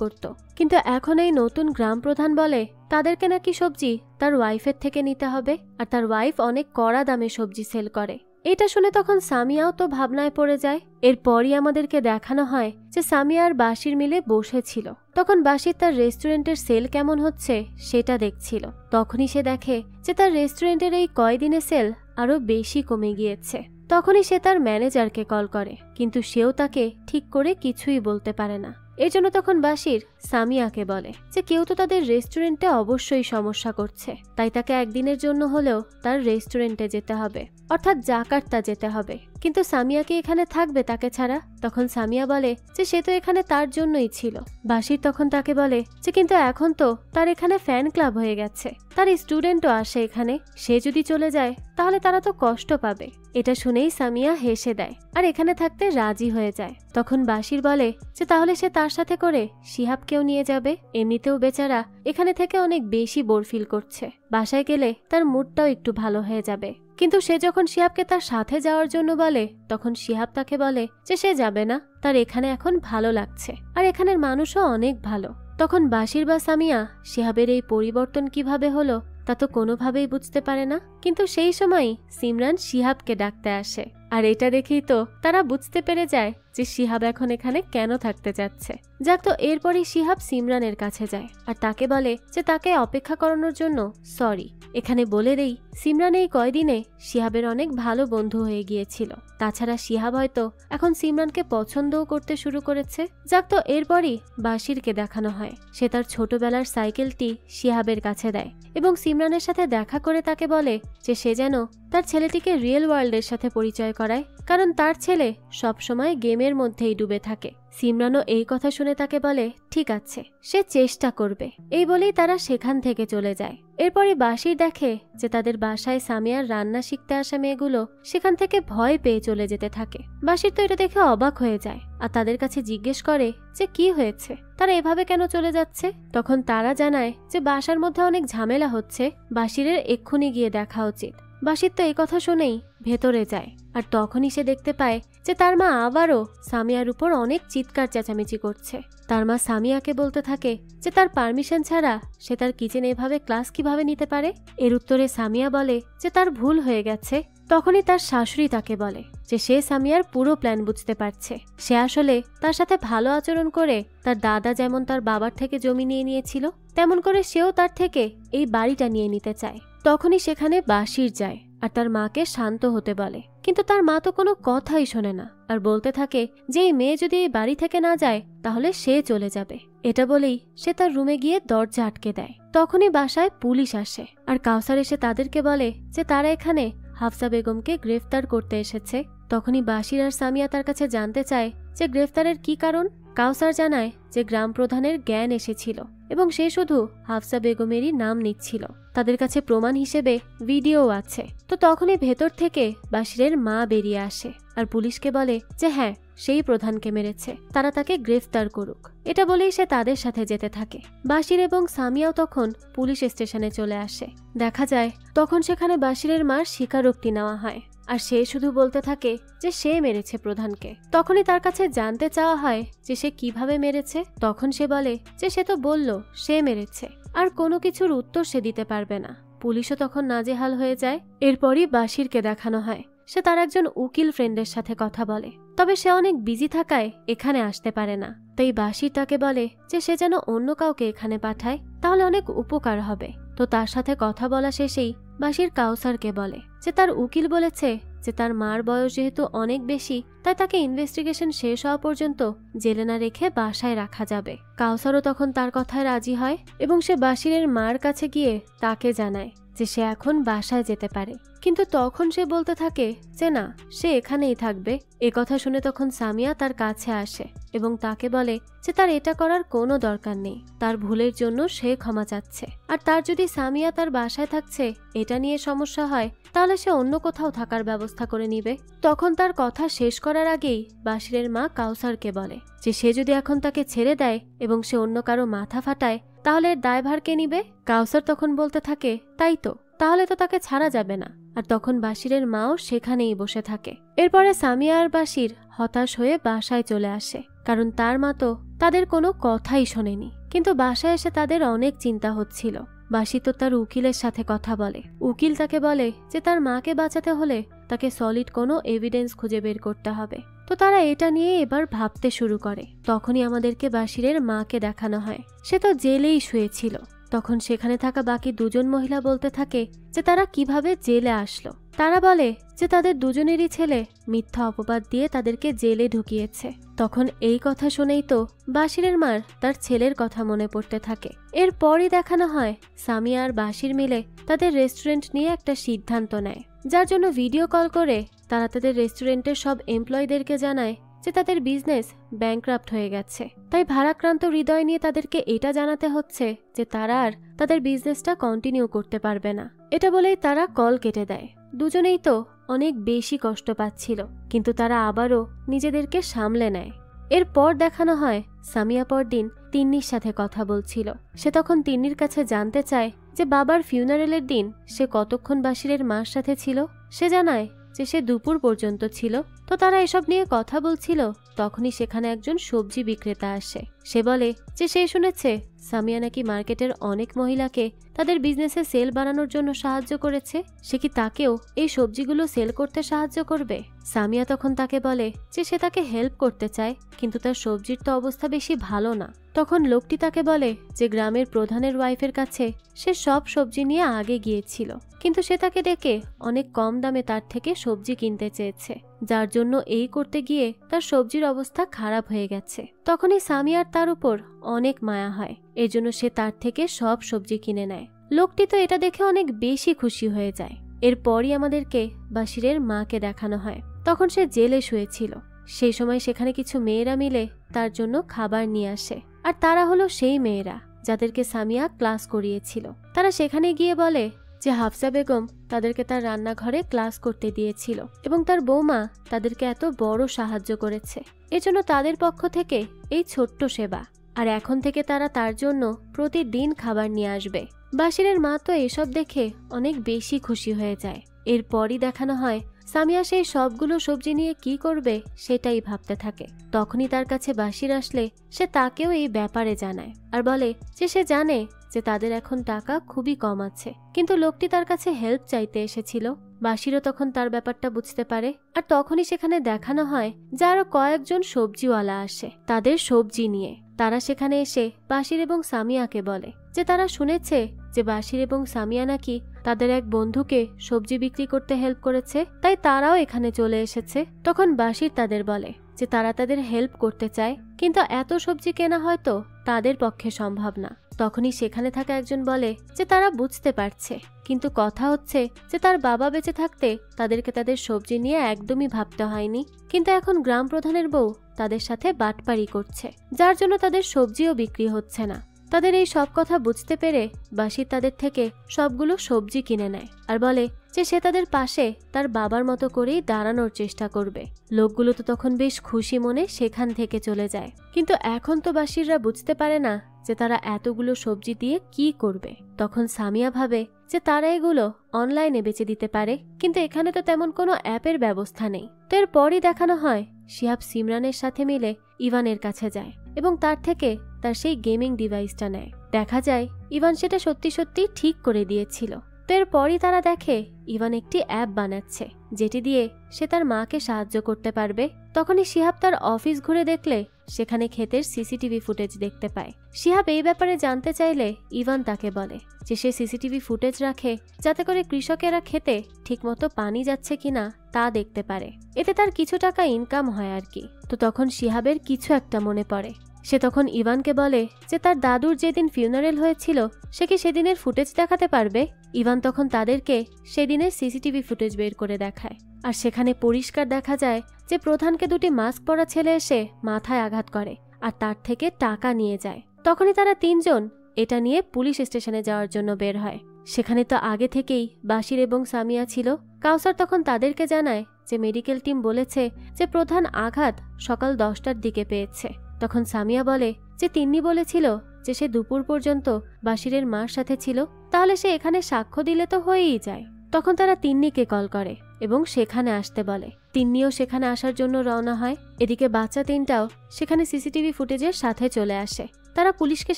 [SPEAKER 1] করত, কিন্তু এখন এই নতুন গ্রাম প্রধান বলে তাদেরকে নাকি সবজি তার ওয়াইফের থেকে নিতে হবে, আর তার ওয়াইফ অনেক কড়া দামে সবজি সেল করে। এটা শুনে তখন সামিয়াও তো ভাবনায় পড়ে যায়। এরপরই আমাদেরকে দেখানো হয় যে সামিয়া আর বাশির মিলে বসেছিল। তখন বাশির তার রেস্টুরেন্টের সেল কেমন হচ্ছে সেটা দেখছিল। তখনই সে দেখে যে তার রেস্টুরেন্টের এই কয়দিনে সেল আরো বেশি কমে গিয়েছে। তখনই সে তার ম্যানেজারকে কল করে, কিন্তু সেও তাকে ঠিক করে কিছুই বলতে পারে না। এর জন্য তখন বাশির সামিয়াকে বলে যে কেউ তো তাদের রেস্টুরেন্টে অবশ্যই সমস্যা করছে, তাই তাকে একদিনের জন্য হলেও তার রেস্টুরেন্টে যেতে হবে, অর্থাৎ জাকার্তা যেতে হবে। কিন্তু সামিয়াকে এখানে থাকবে তাকে ছাড়া? তখন সামিয়া বলে যে সে তো এখানে তার জন্যই ছিল। বাশির তখন তাকে বলে যে কিন্তু এখন তো তার এখানে ফ্যান ক্লাব হয়ে গেছে, তার স্টুডেন্টও আসে এখানে, সে যদি চলে যায় তাহলে তারা তো কষ্ট পাবে। এটা শুনেই সামিয়া হেসে দেয় আর এখানে থাকতে রাজি হয়ে যায়। তখন বাশির বলে যে তাহলে সে তার সাথে করে শিহাবকেও নিয়ে যাবে, এমনিতেও বেচারা এখানে থেকে অনেক বেশি বোর ফিল করছে, বাসায় গেলে তার মুডটাও একটু ভালো হয়ে যাবে। কিন্তু সে যখন শিহাবকে তার সাথে যাওয়ার জন্য বলে তখন শিহাব তাকে বলে যে সে যাবে না, তার এখানে এখন ভালো লাগছে আর এখানের মানুষও অনেক ভালো। তখন বাশির বা সামিয়া শিহাবের এই পরিবর্তন কিভাবে হলো তা তো কোনোভাবেই বুঝতে পারে না। কিন্তু সেই সময় সিমরান শিহাবকে ডাকতে আসে আর এটা দেখেই তো তারা বুঝতে পেরে যায় যে শিহাব এখন এখানে কেন থাকতে যাচ্ছে। যাক, তো এরপরই শিহাব সিমরানের কাছে যায় আর তাকে বলে যে তাকে অপেক্ষা করানোর জন্য সরি। এখানে বলে দেই সিমরান এই কয়দিনে শিহাবের অনেক ভালো বন্ধু হয়ে গিয়েছিল। তাছাড়া শিহাব হয়তো এখন সিমরানকে পছন্দও করতে শুরু করেছে। যাক, তো এরপরই বাশিরকে দেখানো হয় সে তার ছোটবেলার সাইকেলটি শিহাবের কাছে দেয় এবং সিমরানের সাথে দেখা করে তাকে বলে যে সে যেন তার ছেলেটিকে রিয়েল ওয়ার্ল্ডের সাথে পরিচয় করায়, কারণ তার ছেলে সবসময় গেমের মধ্যেই ডুবে থাকে। সিমরানও এই কথা শুনে তাকে বলে ঠিক আছে, সে চেষ্টা করবে। এই বলেই তারা সেখান থেকে চলে যায়। এরপরই বাশির দেখে যে তাদের বাসায় সামিয়ার রান্না শিখতে আসা মেয়েগুলো সেখান থেকে ভয় পেয়ে চলে যেতে থাকে। বাশির তো এটা দেখে অবাক হয়ে যায় আর তাদের কাছে জিজ্ঞেস করে যে কি হয়েছে, তারা এভাবে কেন চলে যাচ্ছে। তখন তারা জানায় যে বাসার মধ্যে অনেক ঝামেলা হচ্ছে, বাশিরের এক্ষুনি গিয়ে দেখা উচিত। বাশির তো এই কথা শুনেই ভেতরে যায় আর তখনই সে দেখতে পায় যে তার মা আবারও সামিয়ার উপর অনেক চিৎকার চেঁচামেচি করছে। তার মা সামিয়াকে বলতে থাকে যে তার পারমিশন ছাড়া সে তার কিচেনে এভাবে ক্লাস কিভাবে নিতে পারে। এর উত্তরে সামিয়া বলে যে তার ভুল হয়ে গেছে। তখনই তার শাশুড়ি তাকে বলে যে সে সামিয়ার পুরো প্ল্যান বুঝতে পারছে। সে আসলে তার সাথে ভালো আচরণ করে তার দাদা যেমন তার বাবার থেকে জমি নিয়ে নিয়েছিল তেমন করে সেও তার থেকে এই বাড়িটা নিয়ে নিতে চায়। তখনই সেখানে বাশির যায় আর তার মাকে শান্ত হতে বলে, কিন্তু তার মা তো কোনো কথাই শোনে না আর বলতে থাকে যে এই মেয়ে যদি এই বাড়ি থেকে না যায় তাহলে সে চলে যাবে। এটা বলেই সে তার রুমে গিয়ে দরজা আটকে দেয়। তখনই বাসায় পুলিশ আসে আর কাউসার এসে তাদেরকে বলে যে তারা এখানে হাফসা বেগমকে গ্রেফতার করতে এসেছে। তখনই বাশির আর সামিয়া তার কাছে জানতে চায় যে গ্রেফতারের কি কারণ। কাউসার জানায় যে গ্রাম প্রধানের জ্ঞান এসেছিল এবং সে শুধু হাফসা বেগমেরই নাম নিচ্ছিল, তাদের কাছে প্রমাণ হিসেবে ভিডিও আছে। তো তখনই ভেতর থেকে বাশিরের মা বেরিয়ে আসে আর পুলিশকে বলে যে হ্যাঁ সেই প্রধানকে মেরেছে, তারা তাকে গ্রেফতার করুক। এটা বলেই সে তাদের সাথে যেতে থাকে। বাশির এবং সামিয়াও তখন পুলিশ স্টেশনে চলে আসে। দেখা যায় তখন সেখানে বাশিরের মার স্বীকারোক্তি নেওয়া হয় আর সে শুধু বলতে থাকে যে সে মেরেছে প্রধানকে। তখনই তার কাছে জানতে চাওয়া হয় যে সে কিভাবে মেরেছে। তখন সে বলে যে সে তো বলল সে মেরেছে, আর কোনো কিছুর উত্তর সে দিতে পারবে না। পুলিশও তখন নাজেহাল হয়ে যায়। এরপরই বাশিরকে দেখানো হয় সে তার একজন উকিল ফ্রেন্ডের সাথে কথা বলে, তবে সে অনেক বিজি থাকায় এখানে আসতে পারে না। তাই বাশির তাকে বলে যে সে যেন অন্য কাউকে এখানে পাঠায়, তাহলে অনেক উপকার হবে। তো তার সাথে কথা বলা শেষেই বাশির কাউসারকে বলে যে তার উকিল বলেছে যে তার মার বয়স যেহেতু অনেক বেশি তাই তাকে ইনভেস্টিগেশন শেষ হওয়া পর্যন্ত জেলে না রেখে বাসায় রাখা যাবে। কাউসারও তখন তার কথায় রাজি হয় এবং সে বাশিরের মার কাছে গিয়ে তাকে জানায় যে সে এখন বাসায় যেতে পারে। কিন্তু তখন সে বলতে থাকে যে না, সে এখানেই থাকবে। কথা শুনে তখন সামিয়া তার কাছে আসে এবং তাকে বলে যে তার এটা করার কোনো দরকার নেই, তার ভুলের জন্য সে ক্ষমা চাচ্ছে। আর তার যদি সামিয়া তার বাসায় থাকছে এটা নিয়ে সমস্যা হয় তাহলে সে অন্য কোথাও থাকার ব্যবস্থা করে নিবে। তখন তার কথা শেষ করার আগেই বাশিরের মা কাউসারকে বলে যে সে যদি এখন তাকে ছেড়ে দেয় এবং সে অন্য কারো মাথা ফাটায় তাহলে এর দায়ভার কে নিবে। কাউসার তখন বলতে থাকে তাই তো, তাহলে তো তাকে ছাড়া যাবে না। আর তখন বাশিরের মাও সেখানেই বসে থাকে। এরপরে সামিয়া আর বাশির হতাশ হয়ে বাসায় চলে আসে, কারণ তার মা তো তাদের কোনো কথাই শোনেনি। কিন্তু বাসায় এসে তাদের অনেক চিন্তা হচ্ছিল। বাশি তো তার উকিলের সাথে কথা বলে। উকিল তাকে বলে যে তার মাকে বাঁচাতে হলে তাকে সলিড কোনো এভিডেন্স খুঁজে বের করতে হবে। তো তারা এটা নিয়ে এবার ভাবতে শুরু করে। তখনই আমাদেরকে বাশিরের মাকে দেখানো হয়, সে তো জেলেই শুয়েছিল। তখন সেখানে থাকা বাকি দুজন মহিলা বলতে থাকে যে তারা কিভাবে জেলে আসলো। তারা বলে যে তাদের দুজনেরই ছেলে মিথ্যা অপবাদ দিয়ে তাদেরকে জেলে ঢুকিয়েছে। তখন এই কথা শুনেই তো বাশিরের মার তার ছেলের কথা মনে পড়তে থাকে। এরপরই দেখানো হয় সামিয়া আর বাশির মিলে তাদের রেস্টুরেন্ট নিয়ে একটা সিদ্ধান্ত নেয়, যার জন্য ভিডিও কল করে তারা তাদের রেস্টুরেন্টের সব এমপ্লয়ীদেরকে জানায় যে তাদের বিজনেস ব্যাংক্রাফট হয়ে গেছে। তাই ভারাক্রান্ত হৃদয় নিয়ে তাদেরকে এটা জানাতে হচ্ছে যে তারা আর তাদের বিজনেসটা কন্টিনিউ করতে পারবে না। এটা বলেই তারা কল কেটে দেয়। দুজনেই তো অনেক বেশি কষ্ট পাচ্ছিল, কিন্তু তারা আবারও নিজেদেরকে সামলে নেয়। এরপর দেখানো হয় সামিয়া পরদিন তিন্নির সাথে কথা বলছিল। সে তখন তিন্নির কাছে জানতে চায় যে বাবার ফিউনারেলের দিন সে কতক্ষণ বাশিরের মার সাথে ছিল। সে জানায় যে সে দুপুর পর্যন্ত ছিল। তো তারা এসব নিয়ে কথা বলছিল, তখনই সেখানে একজন সবজি বিক্রেতা আসে। সে বলে যে সে শুনেছে সামিয়া নাকি মার্কেটের অনেক মহিলাকে তাদের বিজনেসে সেল বাড়ানোর জন্য সাহায্য করেছে। সে কি তাকেও এই সবজিগুলো সেল করতে সাহায্য করবে? সামিয়া তখন তাকে বলে যে সে তাকে হেল্প করতে চায়, কিন্তু তার সবজির তো অবস্থা বেশি ভালো না। তখন লোকটি তাকে বলে যে গ্রামের প্রধানের ওয়াইফের কাছে সে সব সবজি নিয়ে আগে গিয়েছিল, কিন্তু সে তাকে ডেকে অনেক কম দামে তার থেকে সবজি কিনতে চেয়েছে, যার জন্য এই করতে গিয়ে তার সবজির অবস্থা খারাপ হয়ে গেছে। তখনই সামিয়ার তার উপর অনেক মায়া হয়, এজন্য সে তার থেকে সব সবজি কিনে নেয়। লোকটি তো এটা দেখে অনেক বেশি খুশি হয়ে যায়। এরপরই আমাদেরকে বাশিরের মাকে দেখানো হয়। তখন সে জেলে শুয়েছিল। সেই সময় সেখানে কিছু মেয়েরা মিলে তার জন্য খাবার নিয়ে আসে, আর তারা হলো সেই মেয়েরা যাদেরকে সামিয়া ক্লাস করিয়েছিল। তারা সেখানে গিয়ে বলে যে হাফসা বেগম তাদেরকে তার রান্নাঘরে ক্লাস করতে দিয়েছিল এবং তার বৌমা তাদেরকে এত বড় সাহায্য করেছে, এজন্য তাদের পক্ষ থেকে এই ছোট্ট সেবা, আর এখন থেকে তারা তার জন্য প্রতিদিন খাবার নিয়ে আসবে। বাশিরের মা তো এসব দেখে অনেক বেশি খুশি হয়ে যায়। এরপরই দেখানো হয় সামিয়া সেই সবগুলো সবজি নিয়ে কি করবে সেটাই ভাবতে থাকে। তখনই তার কাছে বাশির আসলে সে তাকেও এই ব্যাপারে জানায় আর বলে যে সে জানে যে তাদের এখন টাকা খুবই কম আছে, কিন্তু লোকটি তার কাছে হেল্প চাইতে এসেছিল। বাশিরও তখন তার ব্যাপারটা বুঝতে পারে, আর তখনই সেখানে দেখানো হয় যে আরো কয়েকজন সবজিওয়ালা আসে তাদের সবজি নিয়ে। তারা সেখানে এসে বাশির এবং সামিয়াকে বলে যে তারা শুনেছে যে বাশির এবং সামিয়া নাকি তাদের এক বন্ধুকে সবজি বিক্রি করতে হেল্প করেছে, তাই তারাও এখানে চলে এসেছে। তখন বাশির তাদের বলে যে তারা তাদের হেল্প করতে চায়, কিন্তু এত সবজি কেনা হয়তো তাদের পক্ষে সম্ভব না। তখনই সেখানে থাকা একজন বলে যে তারা বুঝতে পারছে, কিন্তু কথা হচ্ছে যে তার বাবা বেঁচে থাকতে তাদেরকে তাদের সবজি নিয়ে একদমই ভাবতে হয়নি, কিন্তু এখন গ্রাম প্রধানের বউ তাদের সাথে বাটপারি করছে, যার জন্য তাদের সবজিও বিক্রি হচ্ছে না। তাদের এই সব কথা বুঝতে পেরে বাশির তাদের থেকে সবগুলো সবজি কিনে নেয় আর বলে যে সে তাদের পাশে তার বাবার মতো করেই দাঁড়ানোর চেষ্টা করবে। লোকগুলো তো তখন বেশ খুশি মনে সেখান থেকে চলে যায়, কিন্তু এখন তো বাশিররা বুঝতে পারে না যে তারা এতগুলো সবজি দিয়ে কি করবে। তখন সামিয়া ভাবে যে তারা এগুলো অনলাইনে বেচে দিতে পারে, কিন্তু এখানে তো তেমন কোনো অ্যাপের ব্যবস্থা নেই। তো এরপরই দেখানো হয় শিহাব সিমরানের সাথে মিলে ইভানের কাছে যায় এবং তার থেকে তার সেই গেমিং ডিভাইসটা নেয়। দেখা যায় ইভান সেটা সত্যি সত্যি ঠিক করে দিয়েছিল। তো এরপরই তারা দেখে ইভান একটি অ্যাপ বানাচ্ছে যেটি দিয়ে সে তার মাকে সাহায্য করতে পারবে। তখনই শিহাব তার অফিস ঘুরে দেখলে সেখানে ক্ষেতের সিসিটিভি ফুটেজ দেখতে পায়। শিহাব এই ব্যাপারে জানতে চাইলে ইভান তাকে বলে যে সে সিসিটিভি ফুটেজ রাখে যাতে করে কৃষকেরা খেতে ঠিকমতো পানি যাচ্ছে কিনা তা দেখতে পারে, এতে তার কিছু টাকা ইনকাম হয় আর কি। তো তখন শিহাবের কিছু একটা মনে পড়ে। সে তখন ইভানকে বলে যে তার দাদুর যেদিন ফিউনারেল হয়েছিল সে কি সেদিনের ফুটেজ দেখাতে পারবে। ইভান তখন তাদেরকে সেদিনের সিসিটিভি ফুটেজ বের করে দেখায়, আর সেখানে পরিষ্কার দেখা যায় যে প্রধানকে দুটি মাস্ক পরা ছেলে এসে মাথায় আঘাত করে আর তার থেকে টাকা নিয়ে যায়। তখনই তারা তিনজন এটা নিয়ে পুলিশ স্টেশনে যাওয়ার জন্য বের হয়। সেখানে তো আগে থেকেই বাশির এবং সামিয়া ছিল। কাউসার তখন তাদেরকে জানায় যে মেডিকেল টিম বলেছে যে প্রধান আঘাত সকাল 10টার দিকে পেয়েছে। তখন সামিয়া বলে যে তিন্নি বলেছিল যে সে দুপুর পর্যন্ত বাশিরের মার সাথে ছিল, তাহলে সে এখানে সাক্ষ্য দিলে তো হয়েই যায়। তখন তারা তিন্নিকে কল করে এবং সেখানে আসতে বলে। তিন্নিও সেখানে আসার জন্য রওনা হয়। এদিকে বাচ্চা তিনটাও সেখানে সিসিটিভি ফুটেজের সাথে চলে আসে। তারা পুলিশকে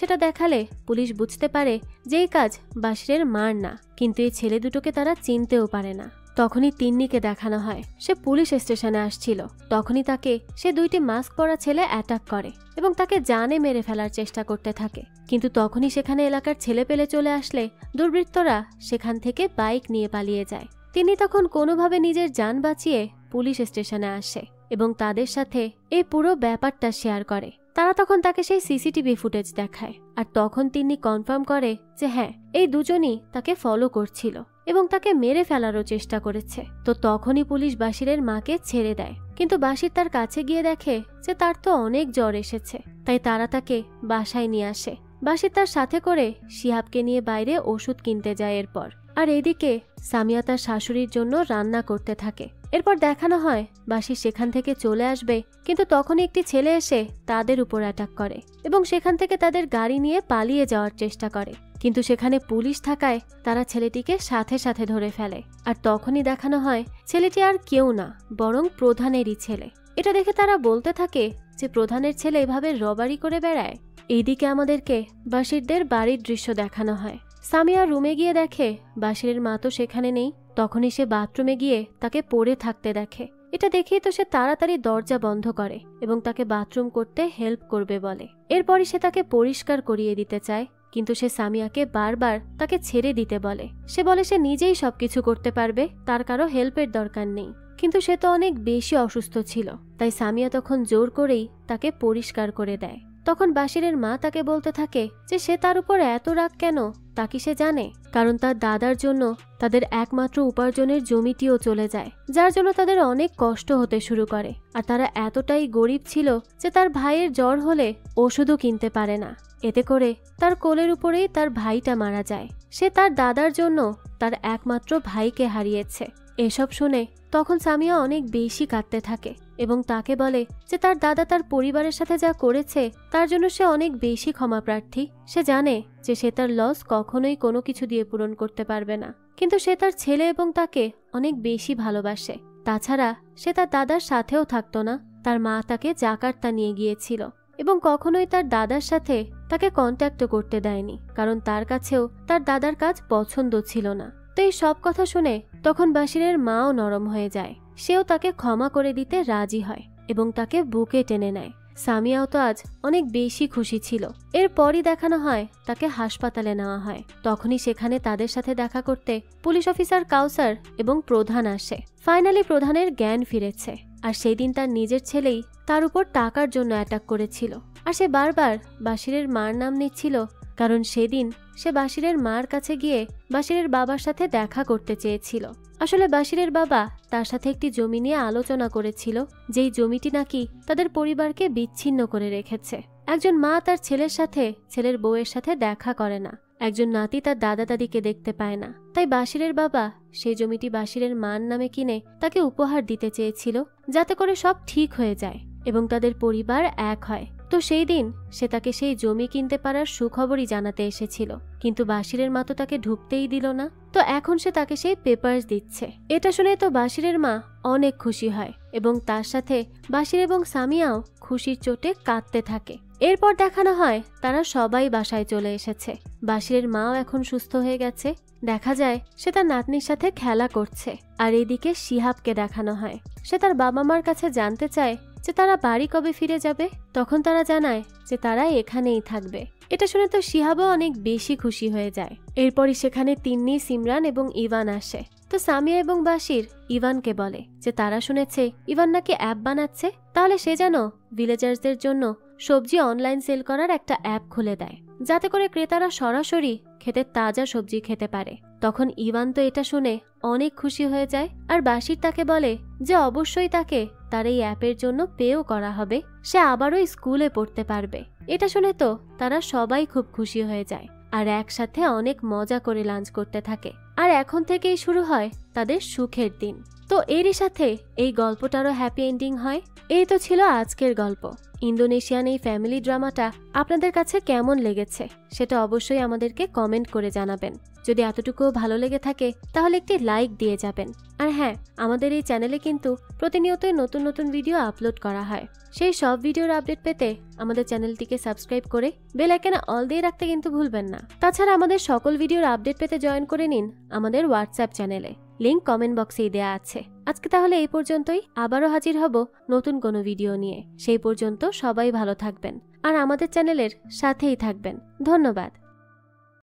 [SPEAKER 1] সেটা দেখালে পুলিশ বুঝতে পারে যে এই কাজ বাশিরের মার না, কিন্তু এই ছেলে দুটোকে তারা চিনতেও পারে না। তখনই তিন্নিকে দেখানো হয় সে পুলিশ স্টেশনে আসছিল। তখনই তাকে সে দুইটি মাস্ক পরা ছেলে অ্যাটাক করে এবং তাকে জানে মেরে ফেলার চেষ্টা করতে থাকে, কিন্তু তখনই সেখানে এলাকার ছেলে পেলে চলে আসলে দুর্বৃত্তরা সেখান থেকে বাইক নিয়ে পালিয়ে যায়। তিনি তখন কোনোভাবে নিজের জান বাঁচিয়ে পুলিশ স্টেশনে আসে এবং তাদের সাথে এই পুরো ব্যাপারটা শেয়ার করে। তারা তখন তাকে সেই সিসিটিভি ফুটেজ দেখায়, আর তখন তিনি কনফার্ম করে যে হ্যাঁ, এই দুজনই তাকে ফলো করছিল এবং তাকে মেরে ফেলারও চেষ্টা করেছে। তো তখনই পুলিশ বাশিরের মাকে ছেড়ে দেয়, কিন্তু বাশির তার কাছে গিয়ে দেখে যে তার তো অনেক জ্বর এসেছে, তাই তারা তাকে বাসায় নিয়ে আসে বাসির তার সাথে করে শিহাবকে নিয়ে বাইরে ওষুধ কিনতে যায় এরপর। আর এদিকে সামিয়া তার শাশুড়ির জন্য রান্না করতে থাকে। এরপর দেখানো হয় বাসি সেখান থেকে চলে আসবে, কিন্তু তখনই একটি ছেলে এসে তাদের উপর অ্যাটাক করে এবং সেখান থেকে তাদের গাড়ি নিয়ে পালিয়ে যাওয়ার চেষ্টা করে। কিন্তু সেখানে পুলিশ থাকায় তারা ছেলেটিকে সাথে সাথে ধরে ফেলে। আর তখনই দেখানো হয় ছেলেটি আর কেউ না, বরং প্রধানেরই ছেলে। এটা দেখে তারা বলতে থাকে যে প্রধানের ছেলে এভাবে রবারি করে বেড়ায়। এইদিকে আমাদেরকে বাসিরদের বাড়ির দৃশ্য দেখানো হয়। সামিয়া রুমে গিয়ে দেখে বাসিরের মা তো সেখানে নেই। তখনই সে বাথরুমে গিয়ে তাকে পড়ে থাকতে দেখে। এটা দেখেই তো সে তাড়াতাড়ি দরজা বন্ধ করে এবং তাকে বাথরুম করতে হেল্প করবে বলে। এরপরই সে তাকে পরিষ্কার করিয়ে দিতে চায়, কিন্তু সে সামিয়াকে বারবার তাকে ছেড়ে দিতে বলে। সে বলে সে নিজেই সবকিছু করতে পারবে, তার কারো হেল্পের দরকার নেই। কিন্তু সে তো অনেক বেশি অসুস্থ ছিল, তাই সামিয়া তখন জোর করেই তাকে পরিষ্কার করে দেয়। তখন বাসিরের মা তাকে বলতে থাকে যে সে তার উপর এত রাগ কেন, তা কি সে জানে? কারণ তার দাদার জন্য তাদের একমাত্র উপার্জনের জমিটিও চলে যায়, যার জন্য তাদের অনেক কষ্ট হতে শুরু করে। আর তারা এতটাই গরিব ছিল যে তার ভাইয়ের জ্বর হলে ওষুধও কিনতে পারে না। এতে করে তার কোলের উপরেই তার ভাইটা মারা যায়। সে তার দাদার জন্য তার একমাত্র ভাইকে হারিয়েছে। এসব শুনে তখন সামিয়া অনেক বেশি কাঁদতে থাকে এবং তাকে বলে যে তার দাদা তার পরিবারের সাথে যা করেছে তার জন্য সে অনেক বেশি ক্ষমা প্রার্থী। সে জানে যে সে তার লস কখনোই কোনো কিছু দিয়ে পূরণ করতে পারবে না, কিন্তু সে তার ছেলে এবং তাকে অনেক বেশি ভালোবাসে। তাছাড়া সে তার দাদার সাথেও থাকতো না। তার মা তাকে জাকার্তা নিয়ে গিয়েছিল এবং কখনোই তার দাদার সাথে তাকে কন্ট্যাক্টও করতে দেয়নি, কারণ তার কাছেও তার দাদার কাজ পছন্দ ছিল না। তো এই সব কথা শুনে তখন বাসিরের মাও নরম হয়ে যায়। সেও তাকে ক্ষমা করে দিতে রাজি হয় এবং তাকে বুকে টেনে নেয়। সামিয়াও তো আজ অনেক বেশি খুশি ছিল। এরপরই দেখানো হয় তাকে হাসপাতালে নেওয়া হয়। তখনই সেখানে তাদের সাথে দেখা করতে পুলিশ অফিসার কাউসার এবং প্রধান আসে। ফাইনালি প্রধানের জ্ঞান ফিরেছে। আর সেই দিন তার নিজের ছেলেই তার উপর টাকার জন্য অ্যাটাক করেছিল। আর সে বারবার বাসিরের মার নাম নিচ্ছিল, কারণ সেদিন সে বাসিরের মার কাছে গিয়ে বাসিরের বাবার সাথে দেখা করতে চেয়েছিল। আসলে বাসিরের বাবা তার সাথে একটি জমি নিয়ে আলোচনা করেছিল, যেই জমিটি নাকি তাদের পরিবারকে বিচ্ছিন্ন করে রেখেছে। একজন মা তার ছেলের সাথে ছেলের বউয়ের সাথে দেখা করে না, একজন নাতি তার দাদা দাদিকে দেখতে পায় না। তাই বাসিরের বাবা সেই জমিটি বাসিরের মার নামে কিনে তাকে উপহার দিতে চেয়েছিল, যাতে করে সব ঠিক হয়ে যায় এবং তাদের পরিবার এক হয়। তো সেই দিন সে তাকে সেই জমি কিনতে পারার সুখবরই জানাতে এসেছিল, কিন্তু বাসিরের মা তো তাকে ঢুকতেই দিল না। তো এখন সে তাকে সেই পেপারস দিচ্ছে। এটা শুনে তো বাসিরের মা অনেক খুশি হয় এবং তার সাথে বাসির এবং সামিয়াও খুশির চোটে কাঁদতে থাকে। এরপর দেখানো হয় তারা সবাই বাসায় চলে এসেছে। বাসিরের মাও এখন সুস্থ হয়ে গেছে। দেখা যায় সে তার নাতনির সাথে খেলা করছে। আর এইদিকে শিহাবকে দেখানো হয় সে তার বাবা মার কাছে জানতে চায় যে তারা বাড়ি কবে ফিরে যাবে। তখন তারা জানায় যে তারা এখানেই থাকবে। এটা শুনে তো শিহাবও অনেক বেশি খুশি হয়ে যায়। এরপরই সেখানে তিন্নি, সিমরান এবং ইভান আসে। তো সামিয়া এবং বাসির ইভানকে বলে যে তারা শুনেছে ইভান নাকি অ্যাপ বানাচ্ছে, তাহলে সে যেন ভিলেজার্সদের জন্য সবজি অনলাইন সেল করার একটা অ্যাপ খুলে দেয়, যাতে করে ক্রেতারা সরাসরি খেতে তাজা সবজি খেতে পারে। তখন ইভান তো এটা শুনে অনেক খুশি হয়ে যায়। আর বাসির তাকে বলে যে অবশ্যই তাকে তার এই অ্যাপের জন্য পেও করা হবে, সে আবারও স্কুলে পড়তে পারবে। এটা শুনে তো তারা সবাই খুব খুশি হয়ে যায় আর একসাথে অনেক মজা করে লাঞ্চ করতে থাকে। আর এখন থেকেই শুরু হয় তাদের সুখের দিন। তো এরই সাথে এই গল্পটারও হ্যাপি এন্ডিং হয়। এই তো ছিল আজকের গল্প। ইন্দোনেশিয়ান এই ফ্যামিলি ড্রামাটা আপনাদের কাছে কেমন লেগেছে সেটা অবশ্যই আমাদেরকে কমেন্ট করে জানাবেন। যদি এতটুকুও ভালো লেগে থাকে তাহলে একটি লাইক দিয়ে যাবেন। আর হ্যাঁ, আমাদের এই চ্যানেলে কিন্তু প্রতিনিয়তই নতুন নতুন ভিডিও আপলোড করা হয়। সেই সব ভিডিওর আপডেট পেতে আমাদের চ্যানেলটিকে সাবস্ক্রাইব করে বেল আইকনে অল দিয়ে রাখতে কিন্তু ভুলবেন না। তাছাড়া আমাদের সকল ভিডিওর আপডেট পেতে জয়েন করে নিন আমাদের হোয়াটসঅ্যাপ চ্যানেলে, লিংক কমেন্ট বক্সেই দেয়া আছে। আজকে তাহলে এই পর্যন্তই, আবারও হাজির হব নতুন কোনো ভিডিও নিয়ে। সেই পর্যন্ত সবাই ভালো থাকবেন আর আমাদের চ্যানেলের সাথেই থাকবেন। ধন্যবাদ।